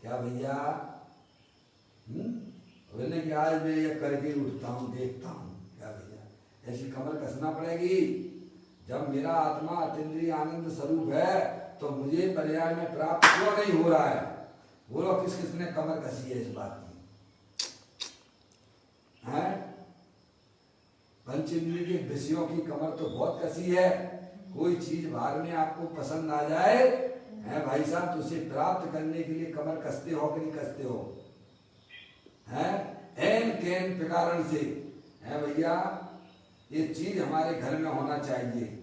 क्या भैया? बोले कि आज मैं ये करके उठता हूँ, देखता हूँ। क्या भैया? ऐसी कमर कसना पड़ेगी। जब मेरा आत्मा अतीन्द्रिय आनंद स्वरूप है तो मुझे पर्याय में प्राप्त क्यों नहीं हो रहा है? बोलो किस किसने कमर कसी है इस बात की? है पंचेंद्रिय के विषयों की कमर तो बहुत कसी है। कोई चीज बाहर में आपको पसंद आ जाए है भाई साहब, तो उसे प्राप्त करने के लिए कमर कसते हो कि नहीं कसते हो? हैं एन केन प्रकार से है भैया, ये चीज हमारे घर में होना चाहिए।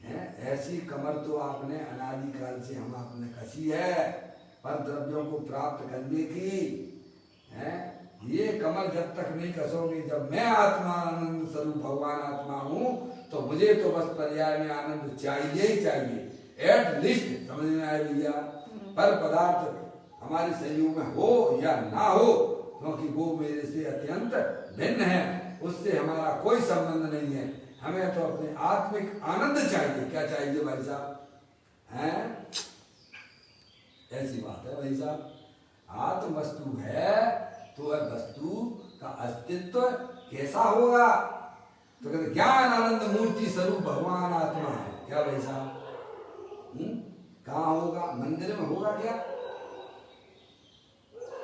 है ऐसी कमर तो आपने अनादिकाल से हम आपने कसी है पर द्रव्यों को प्राप्त करने की। है ये कमर जब तक नहीं कसोगे, जब मैं आत्मा आनंद स्वरूप भगवान आत्मा हूं तो मुझे तो बस पर्याय में आनंद चाहिए ही चाहिए। एट लीस्ट समझ में आए भैया? पर पदार्थ हमारे संयोग में हो या ना हो, क्योंकि वो मेरे से अत्यंत भिन्न है, उससे हमारा कोई संबंध नहीं है। हमें तो अपने आत्मिक आनंद चाहिए। क्या चाहिए भाई साहब? हैं ऐसी बात है भाई साहब। आत्म वस्तु है तो वह वस्तु का अस्तित्व कैसा होगा? तो कहते ज्ञान आनंद मूर्ति स्वरूप भगवान आत्मा है। क्या भाई साहब? कहाँ होगा? मंदिर में होगा क्या?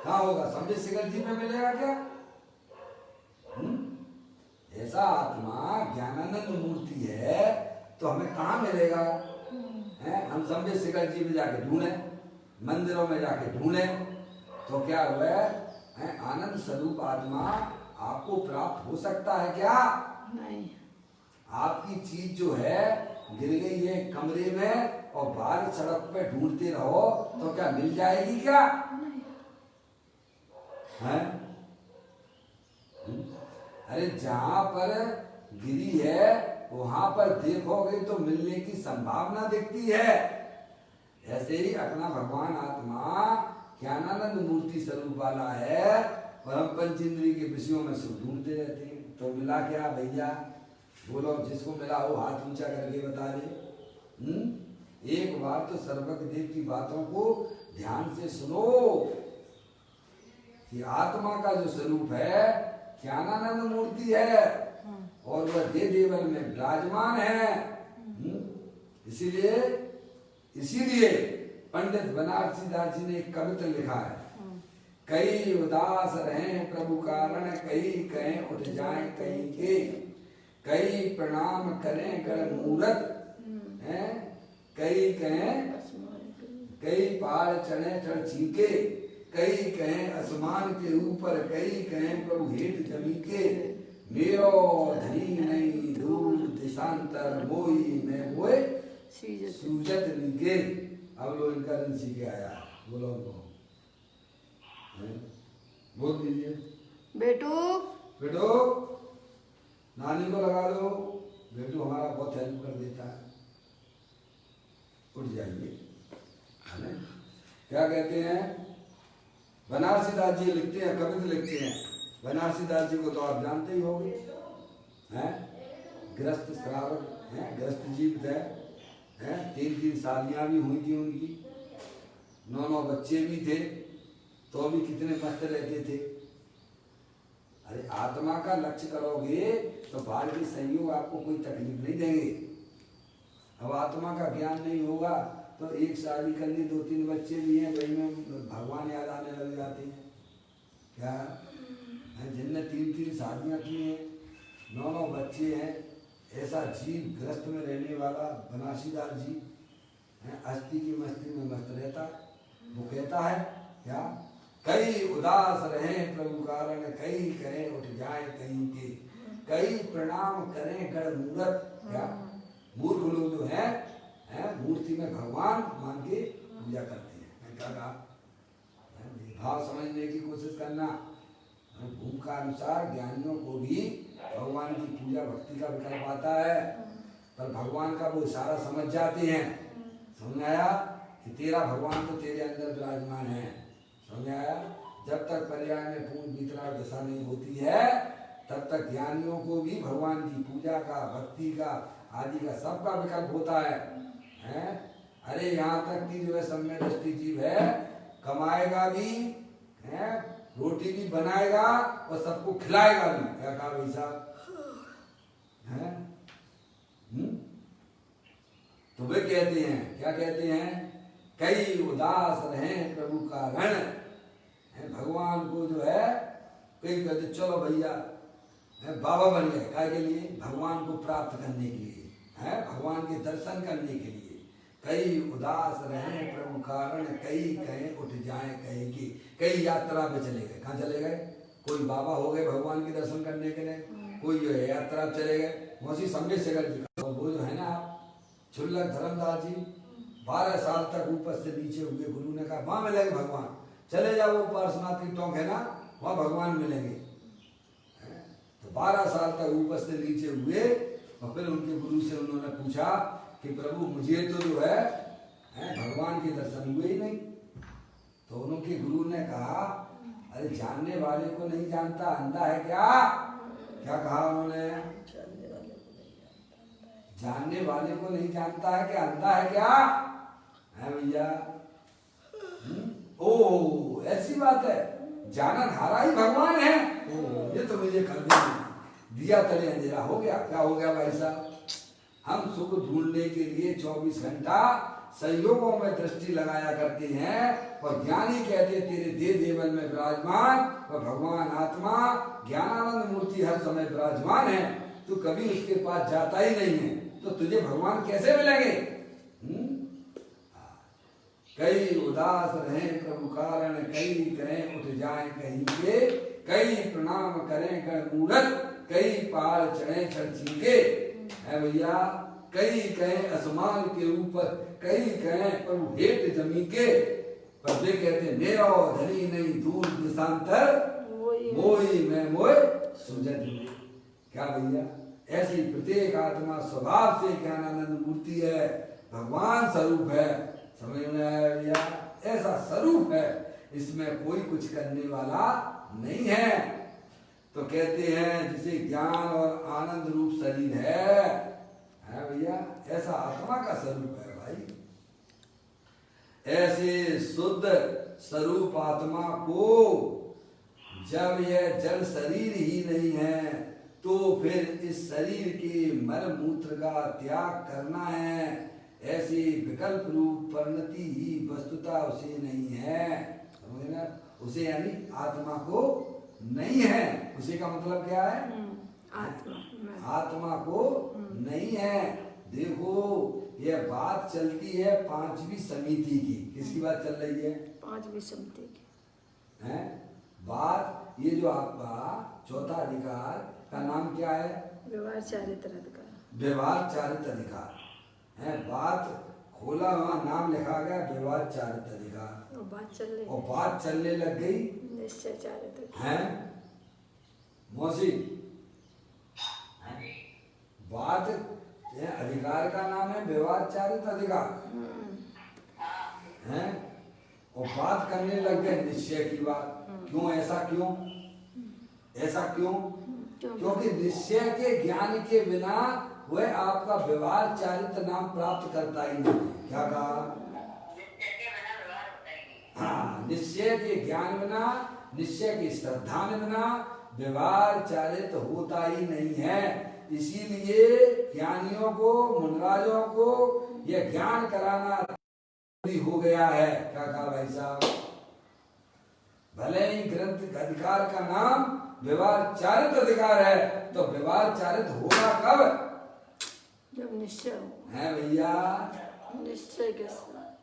कहाँ होगा? संबित शिखर जी में मिलेगा क्या? ऐसा आत्मा ज्ञानानंद मूर्ति है तो हमें कहाँ मिलेगा? है हम संबित शिखर जी में जाके ढूंढे, मंदिरों में जाके ढूंढे तो क्या हुआ है? आनंद स्वरूप आत्मा आपको प्राप्त हो सकता है क्या? नहीं। आपकी चीज जो है गिर गई है कमरे में और बाहर सड़क पे ढूंढते रहो तो क्या मिल जाएगी क्या? है? अरे जहां पर गिरी है वहां पर देखोगे तो मिलने की संभावना दिखती है। ऐसे ही अपना भगवान आत्मा ज्ञानानंद मूर्ति स्वरूप वाला है और हम पंचेंद्रिय के विषयों में सुख ढूंढते रहते हैं। तो मिला क्या भैया? बोलो जिसको मिला हो हाथ ऊंचा करके बता दे। एक बार तो सर्वज्ञ देव की बातों को ध्यान से सुनो कि आत्मा का जो स्वरूप है ज्ञानानंद मूर्ति है और वह देव देवल में विराजमान है। इसीलिए पंडित बनारसी दास जी ने एक कविता लिखा है, कई उदास रहें प्रभु कारण, कई कहें उठ जाएं कई के, कई प्रणाम करें गण मूरत हैं, कई कहें कई पहाड़ चढ़े चढ़ छीके, कई कहें आसमान के ऊपर, कई कहें प्रभु हेठ जमी के, मेरो धनी नहीं दूर दिशांतर मोई में मोए सूजत नीके। अब लोग इनका रन सीखे आया। बोलो बोल दीजिए बेटू बेटो नानी को लगा दो, बेटू हमारा बहुत हेल्प कर देता है, उठ जाइए, है ना? क्या कहते हैं, बनारसी दास जी लिखते हैं, कविता लिखते हैं। बनारसी दास जी को तो आप जानते ही होंगे, हैं? ग्रस्त श्रावक हैं, ग्रस्त जीवित है, 3 शादियाँ भी हुई थी उनकी, 9 बच्चे भी थे, तो भी कितने मस्त रहते थे। अरे आत्मा का लक्ष्य करोगे तो बाहर के संयोग आपको कोई तकलीफ नहीं देंगे। अब आत्मा का ज्ञान नहीं होगा तो एक शादी कर ली, 2-3 बच्चे भी हैं, वही में भगवान याद आने लग जाते हैं। क्या जिनने 3-3 शादियाँ की हैं, 9 बच्चे हैं, ऐसा जीव ग्रस्त में रहने वाला बनारसी दास जी है, अस्थि की मस्ती में मस्त रहता। वो कहता है क्या, कई उदास रहे प्रभु कारण, कई करें उठ जाए कहीं के, कई प्रणाम करें गण मूर्त। क्या मूर्ख लोग जो है मूर्ति में भगवान मान के पूजा करते हैं। मैं क्या कहा, भाव समझने की कोशिश करना। भूम का अनुसार ज्ञानियों को भी भगवान की पूजा भक्ति का विकल्प आता है, पर भगवान का वो इशारा समझ जाते हैं। समझ आया कि तेरा भगवान तो तेरे अंदर विराजमान है। समझ आया, जब तक पर्याय में पूर्ण वितराग दशा नहीं होती है तब तक ज्ञानियों को भी भगवान की पूजा का, भक्ति का, आदि का सबका विकल्प होता है? अरे यहाँ तक कि जो है सम्य दृष्टि जीव है, कमाएगा भी है, रोटी भी बनाएगा और सबको खिलाएगा भी। क्या कहा भाई साहब, है? तो वे कहते हैं, क्या कहते हैं, कई उदास रहे प्रभु का रण। भगवान को जो है कई कहते चलो भैया बाबा बन गए, काय के लिए, भगवान को प्राप्त करने के लिए, है भगवान के दर्शन करने के लिए। कई उदास रहे प्रभु कारण, कई कहें उठ जाए कहे कि, कई यात्रा पे चले गए। कहाँ चले गए, कोई बाबा हो गए भगवान के दर्शन करने के लिए, कोई जो है यात्रा चले गए। मौसी संगे शेखर जी वो जो है ना छुल्लक धर्मदास जी 12 साल तक ऊपर से नीचे हुए, गुरु ने कहा वहां मिलेंगे भगवान, चले जाओ वो पार्श्वनाथ की टोंक है ना, वहां भगवान मिलेंगे। तो 12 साल तक ऊपर से नीचे हुए और फिर उनके गुरु से उन्होंने पूछा कि प्रभु मुझे तो जो है भगवान के दर्शन हुए ही नहीं। तो उनके गुरु ने कहा अरे जानने वाले को नहीं जानता, अंधा है क्या? क्या कहा उन्होंने, जानने वाले को नहीं जानता है क्या, अंधा है क्या? है भैया, ओ ऐसी बात है, जानन हारा ही भगवान है। ओ ये तो मुझे कर दिया तले अंधेरा हो गया। क्या हो गया भाई साहब, हम सुख ढूंढने के लिए 24 घंटा संयोगों में दृष्टि लगाया करते हैं, और ज्ञानी कहते तेरे देह देवन में विराजमान और भगवान आत्मा ज्ञानानंद मूर्ति हर समय विराजमान है, तू कभी उसके पास जाता ही नहीं है, तो तुझे भगवान कैसे मिलेंगे? कई उदास रहे प्रभु कारण, कई कहें उठ जाए कहीं के, कई प्रणाम करें कर मूरत, कई पहाड़ चढ़े छड़ के। है भैया, कई कहें आसमान के ऊपर, कई कहें प्रभु हेठ जमी के, पर वे कहते मेरा धनी नहीं दूर दिशांतर, मोई मैं मोय सुजन। क्या भैया, ऐसी प्रत्येक आत्मा स्वभाव से ज्ञानानंद मूर्ति है, भगवान स्वरूप है। समझ में आया भैया, ऐसा स्वरूप है, इसमें कोई कुछ करने वाला नहीं है। तो कहते हैं जिसे ज्ञान और आनंद रूप शरीर है भैया, ऐसा आत्मा का स्वरूप है भाई। ऐसे शुद्ध स्वरूप आत्मा को जब यह जड़ शरीर ही नहीं है तो फिर इस शरीर के मल मूत्र का त्याग करना है। ऐसी विकल्प रूप परिणति ही वस्तुता उसे नहीं है। समझे ना, उसे यानी आत्मा को नहीं है। उसे का मतलब क्या है, आत्मा को नहीं है। देखो यह बात चलती है 5वीं समिति की। किसकी बात चल रही है? 5वीं समिति की है बात। ये जो आपका चौथा अधिकार का नाम क्या है? व्यवहार चारित्र अधिकार। व्यवहार चारित्र अधिकार है। बात खोला वहाँ नाम लिखा गया व्यवहार चारित्र अधिकार, और बात चलने लग गई निश्चय चारित्र है। मौसी अधिकार है। और बात करने लग गए निश्चय की बात। क्यों? ऐसा क्यों? ऐसा क्यों? क्योंकि निश्चय के ज्ञान के बिना वह आपका व्यवहार चारित्र नाम प्राप्त करता ही नहीं। क्या कहा? हाँ, निश्चय के ज्ञान बिना, निश्चय की श्रद्धा बिना व्यवहार चारित्र होता ही नहीं है। इसीलिए ज्ञानियों को, मुनराजों को यह ज्ञान कराना हो गया है। क्या कहा भाई साहब? भले ही ग्रंथ अधिकार का नाम व्यवहार चारित्र अधिकार है, तो व्यवहार चारित्र होगा कब? जब निश्चय हो। है भैया, निश्चय के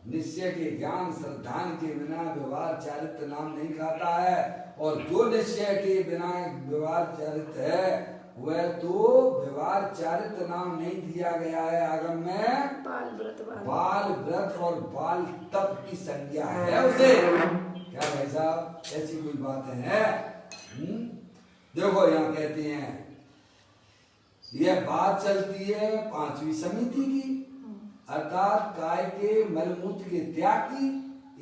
निश्चय के ज्ञान श्रद्धान के बिना व्यवहार चारित्र नाम नहीं खाता है। और जो निश्चय के बिना व्यवहार चारित्र है वह तो व्यवहार चारित्र नाम नहीं दिया गया है आगम में। बाल व्रत, बाल व्रत और बाल तप की संज्ञा है उसे। क्या भाई साहब, ऐसी कोई बात है? देखो यहाँ कहते हैं यह बात चलती है पांचवी समिति की, अर्थात काय के मलमूत्र के त्याग की।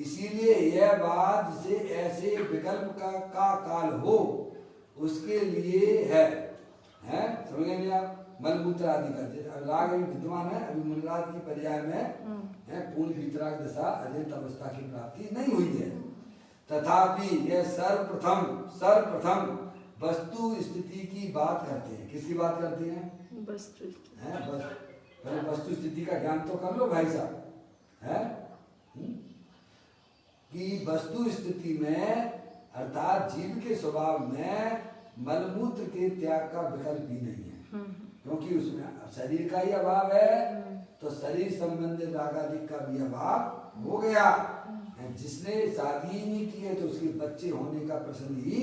इसीलिए यह बात जिसे ऐसे विकल्प का काल हो उसके लिए है। समझ गए आप? मलमूत्र आदि का राग अभी विद्यमान है, अभी मुनराज की पर्याय में है, पूर्ण वितराग दशा अजंत अवस्था की प्राप्ति नहीं हुई है। तथापि यह सर्वप्रथम वस्तु स्थिति की बात करते हैं। किसकी बात करते हैं? वस्तु। पहले वस्तु स्थिति का ज्ञान तो कर लो भाई साहब, है कि वस्तु स्थिति में अर्थात जीव के स्वभाव में मलमूत्र के त्याग का विकल्प ही नहीं है। क्योंकि उसमें शरीर का ही अभाव है, तो शरीर संबंधित रागादिक का भी अभाव हो गया। जिसने शादी ही नहीं की है तो उसके बच्चे होने का प्रश्न ही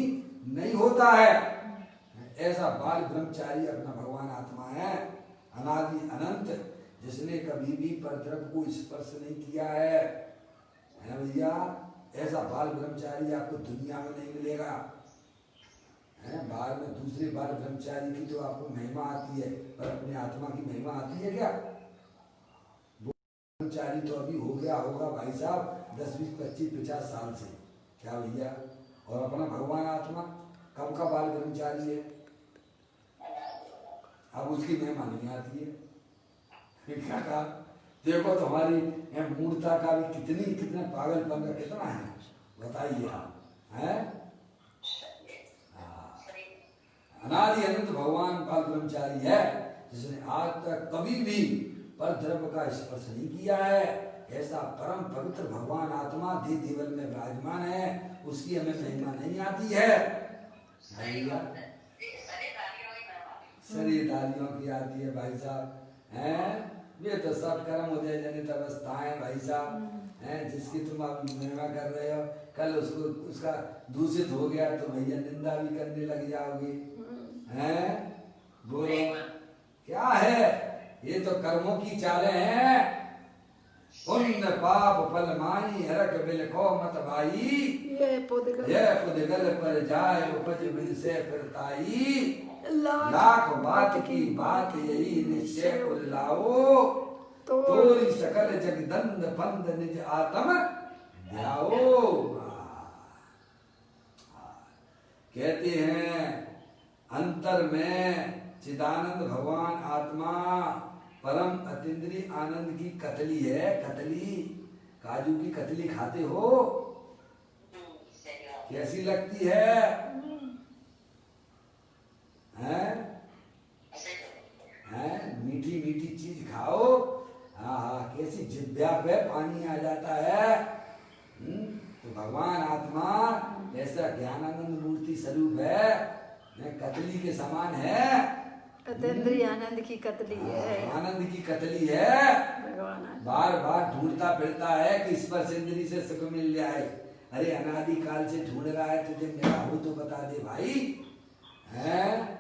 नहीं होता है। ऐसा बाल ब्रह्मचारी अपना भगवान आत्मा है, अनादि अनंत, जिसने कभी भी परद्रव्य को स्पर्श नहीं किया है भैया। ऐसा बाल ब्रह्मचारी आपको दुनिया में नहीं मिलेगा। बाहर में दूसरे बाल ब्रह्मचारी की तो आपको महिमा आती है, पर अपने आत्मा की महिमा आती है क्या? ब्रह्मचारी तो अभी हो गया होगा भाई साहब 10, 20, 25, 50 साल से। क्या भैया? और अपना भगवान आत्मा कब का बाल ब्रह्मचारी है, अब उसकी महिमा नहीं आती है। क्या कहा? देखो तुम्हारी मूर्ता का भी कितना पागलपन का कितना है, बताइए आप। है अनादि अनंत भगवान बाल ब्रह्मचारी है, जिसने आज तक कभी भी पर द्रव्य का स्पर्श नहीं किया है। ऐसा परम पवित्र भगवान आत्मा दे देवल में विराजमान है, उसकी हमें महिमा नहीं आती है। शरीरधारियों की आती है भाई साहब। हैं वे तो सब कर्म उदय जनित अवस्थाएं भाई साहब हैं, जिसकी तुम आप महिमा कर रहे हो, कल उसको उसका दूषित हो गया तो भैया निंदा भी करने लग जाओगे। हैं बोलो क्या है? ये तो कर्मों की चालें हैं। पुण्य पाप फल माई हरक बिल को मत भाई, ये पुदगल पर जाए उपज बिन से फिरताई। लाख बात की बात यही निश्चय कुल लाओ, तोरी सकल जगदंद बंद निज आत्म ध्याओ। कहते हैं अंतर में चिदानंद भगवान आत्मा परम अतीन्द्रिय आनंद की कतली है। कतली, काजू की कतली खाते हो? कैसी लगती है? मीठी मीठी चीज खाओ, हाँ कैसी जिभ्या पे पानी आ जाता है। तो भगवान आत्मा ऐसा ज्ञानानंद मूर्ति स्वरूप है, कतली के समान है। अतीन्द्रिय आनंद की कतली है, आनंद की कतली है। बार बार ढूंढता फिरता है कि स्पर्श इंद्री से सुख मिल जाए। अरे अनादि काल से ढूंढ रहा है, तुझे मेरा हो तो बता दे भाई। हैं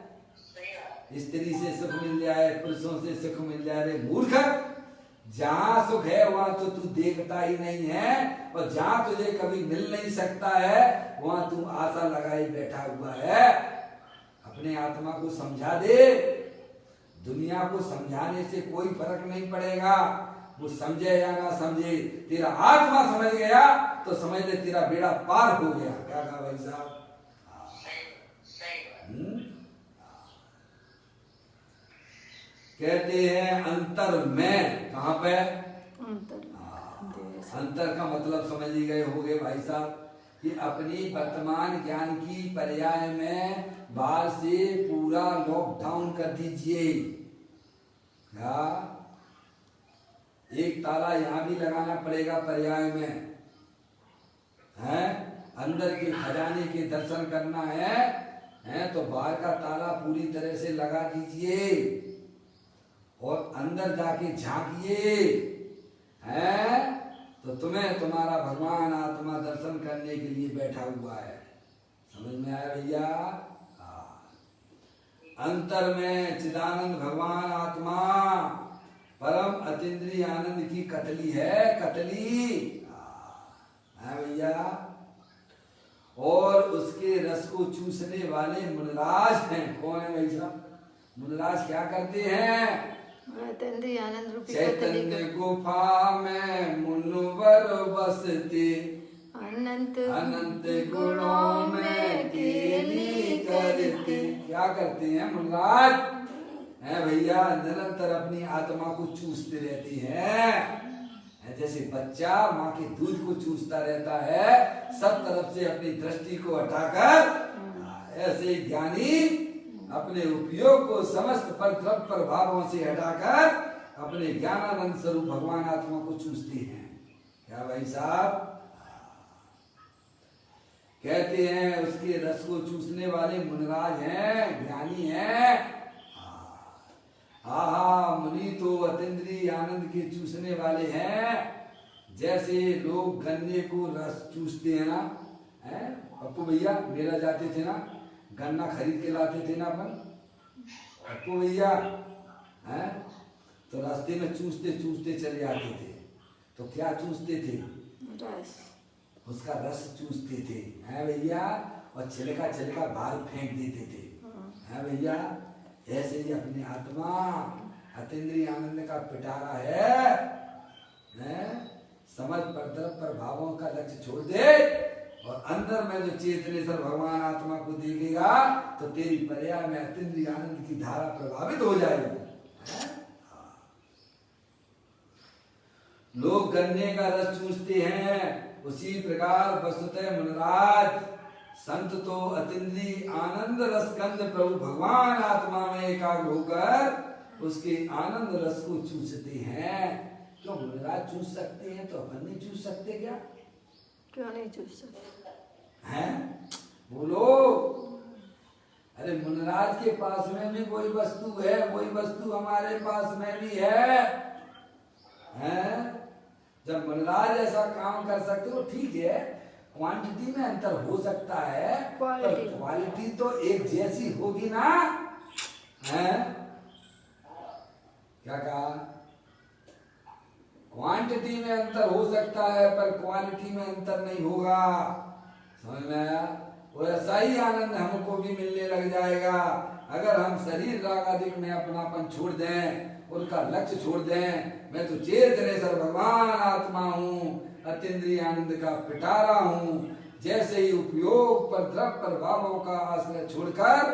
स्त्री से सुख मिल जाए, पुरुषों से सुख मिल जाए। अरे मूर्ख, जहाँ सुख है वहाँ तो तू देखता ही नहीं है, और जहाँ तुझे कभी मिल नहीं सकता है वहाँ तू आशा लगाए बैठा हुआ है। अपने आत्मा को समझा दे। दुनिया को समझाने से कोई फर्क नहीं पड़ेगा। वो समझे या ना समझे, तेरा आत्मा समझ गया तो समझ ले तेरा बेड़ा पार हो गया। क्या कहा भाई साहब? कहते हैं अंतर में, कहां पे? अंतर का मतलब समझ ही गए होंगे भाई साहब कि अपनी वर्तमान ज्ञान की पर्याय में बाहर से पूरा लॉकडाउन कर दीजिए। क्या एक ताला यहां भी लगाना पड़ेगा पर्याय में, है? अंदर के खजाने के दर्शन करना है तो बाहर का ताला पूरी तरह से लगा दीजिए और अंदर जाके झांकिए, है? तो तुम्हें तुम्हारा भगवान आत्मा दर्शन करने के लिए बैठा हुआ है। समझ में आया भैया? अंतर में चिदानंद भगवान आत्मा परम अतीन्द्रिय आनंद की कतली है, कतली है भैया। और उसके रस को चूसने वाले मुनराज हैं। कौन है भाई साहब? मुनराज क्या करते हैं? चैतन्य गुफा में मुनवर बसते, अनंत अनंत गुणों में केली करते। क्या करते हैं मुनराज? है भैया, निरंतर अपनी आत्मा को चूसते रहते हैं। जैसे बच्चा माँ के दूध को चूसता रहता है सब तरफ से अपनी दृष्टि को हटाकर, ऐसे ज्ञानी अपने उपयोग को समस्त पर द्रव्य प्रभावों से हटाकर अपने ज्ञानानंद स्वरूप भगवान आत्मा को चूसते हैं। क्या भाई साहब? कहते हैं उसके रस को चूसने वाले मुनराज हैं, ज्ञानी हैं। हाँ, मुनि तो अतीन्द्रिय आनंद के चूसने वाले हैं। जैसे लोग गन्ने को रस चूसते हैं ना, है? पप्पू भैया मेला जाते थे ना, गन्ना खरीद के लाते थे ना अपन, पप्पू भैया, है? तो रास्ते में चूसते चूसते चले आते थे। तो क्या चूसते थे? रस, उसका रस चूसते थे, है भैया। और छिलका छिलका बाहर फेंक देते थे, है भैया। ऐसे ही अपनी आत्मा अतीन्द्रिय आनंद का पिटारा है? समझ पर द्रव्य प्रभावों का लक्ष्य छोड़ दे और अंदर में जो चेतनेश्वर भगवान आत्मा को देखेगा तो तेरी पर्याय में अतीन्द्रिय आनंद की धारा प्रभावित हो जाएगी। लोग गन्ने का रस चूसते हैं, उसी प्रकार वस्तुतः मुनराज संत तो अतीन्द्रिय आनंद रसकंद प्रभु भगवान आत्मा में एकाग्र होकर उसके आनंद रस को चूसते हैं। क्यों मुनराज चूस सकते हैं तो अपन नहीं चूस सकते क्या? क्यों नहीं चूस सकते? हैं? बोलो। अरे मुनराज के पास में भी कोई वस्तु है, वही वस्तु हमारे पास में भी है, हैं? जब मुनराज ऐसा काम कर सकते हो ठीक है, क्वांटिटी में अंतर हो सकता है पर क्वालिटी तो एक जैसी होगी ना, है? क्या कहा? क्वांटिटी में अंतर हो सकता है पर क्वालिटी में अंतर नहीं होगा। समझ में आया? वैसा ही आनंद हमको भी मिलने लग जाएगा अगर हम शरीर राग आदि में अपनापन छोड़ दें, उनका लक्ष्य छोड़ दें। मैं तो चेतनेश्वर भगवान आत्मा हूँ, अतीन्द्रिय आनंद का पिटारा हूँ। जैसे ही उपयोग पर द्रव्य प्रभावों का आश्रय छोड़कर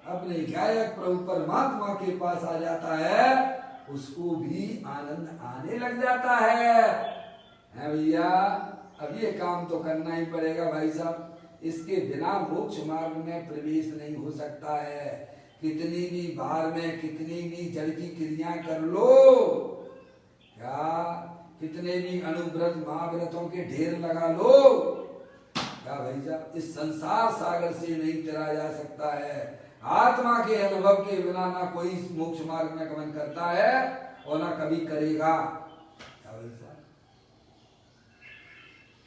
अपने गायक प्रभु परमात्मा के पास आ जाता है, उसको भी आनंद आने लग जाता है भैया। अब ये काम तो करना ही पड़ेगा भाई साहब, इसके बिना मोक्ष मार्ग में प्रवेश नहीं हो सकता है। कितनी भी बाहर में कितनी भी जड़ की क्रिया कर लो, क्या कितने भी अनुव्रत महाव्रतों के ढेर लगा लो, क्या भाई साहब इस संसार सागर से नहीं तैरा जा सकता है। आत्मा के अनुभव के बिना ना कोई मोक्ष मार्ग में गमन करता है और ना कभी करेगा। क्या भाई साहब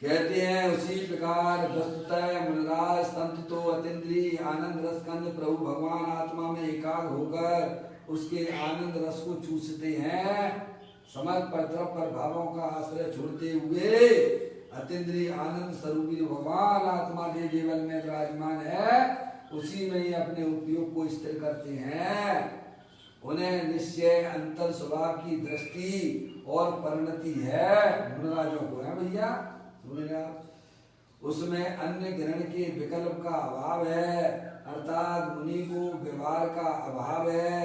कहते हैं उसी प्रकार वस्तुतः मुनराज संत तो अतीन्द्रिय आनंद रसकंद प्रभु भगवान आत्मा में एकाग्र होकर उसके आनंद रस को चूसते हैं। समझ पर द्रव्य प्रभावों का आश्रय छोड़ते हुए अतीन्द्रिय आनंद स्वरूपी भगवान आत्मा के जीवन में विराजमान है, उसी में ही अपने उपयोग को स्थिर करते हैं। उन्हें निश्चय अंतर स्वभाव की दृष्टि और परिणति है। मुनिराजों को है भैया, सुनिए आप। उसमें अन्य ग्रहण के विकल्प का अभाव है, अर्थात मुनि को व्यवहार का अभाव है,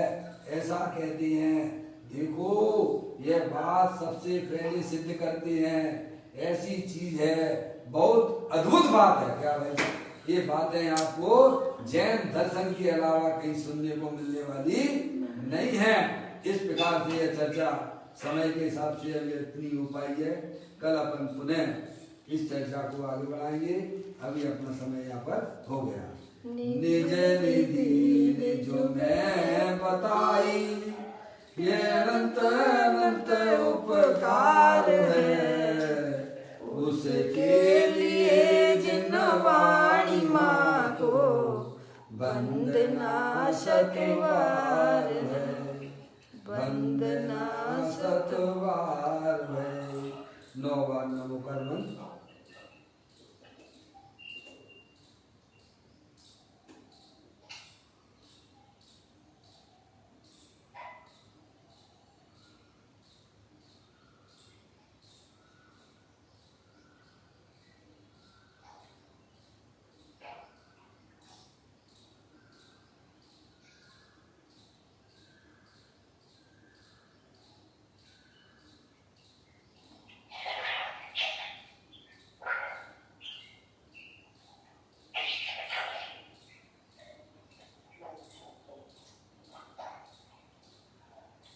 ऐसा कहते हैं। देखो यह बात सबसे पहले सिद्ध करते हैं, ऐसी चीज है, बहुत अद्भुत बात है। क्या भाई, ये बातें आपको जैन दर्शन के अलावा कहीं सुनने को मिलने वाली नहीं है। इस प्रकार से यह चर्चा समय के हिसाब से अभी इतनी हो पाई है। कल अपन पुनः इस चर्चा को आगे बढ़ाएंगे। अभी अपना समय यहाँ पर हो गया। निज निधि निजो में बताई, ये अनंत अनंत उपकार है, उसके लिए जिन वाणी माँ को वंदना सतवार है, वंदना सतवार है। 9 बार नमो कर्मन।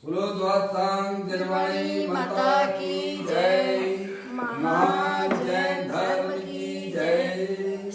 बोलो द्वादशांग जन्मणी माता की जय, महाजैन धर्म की जय।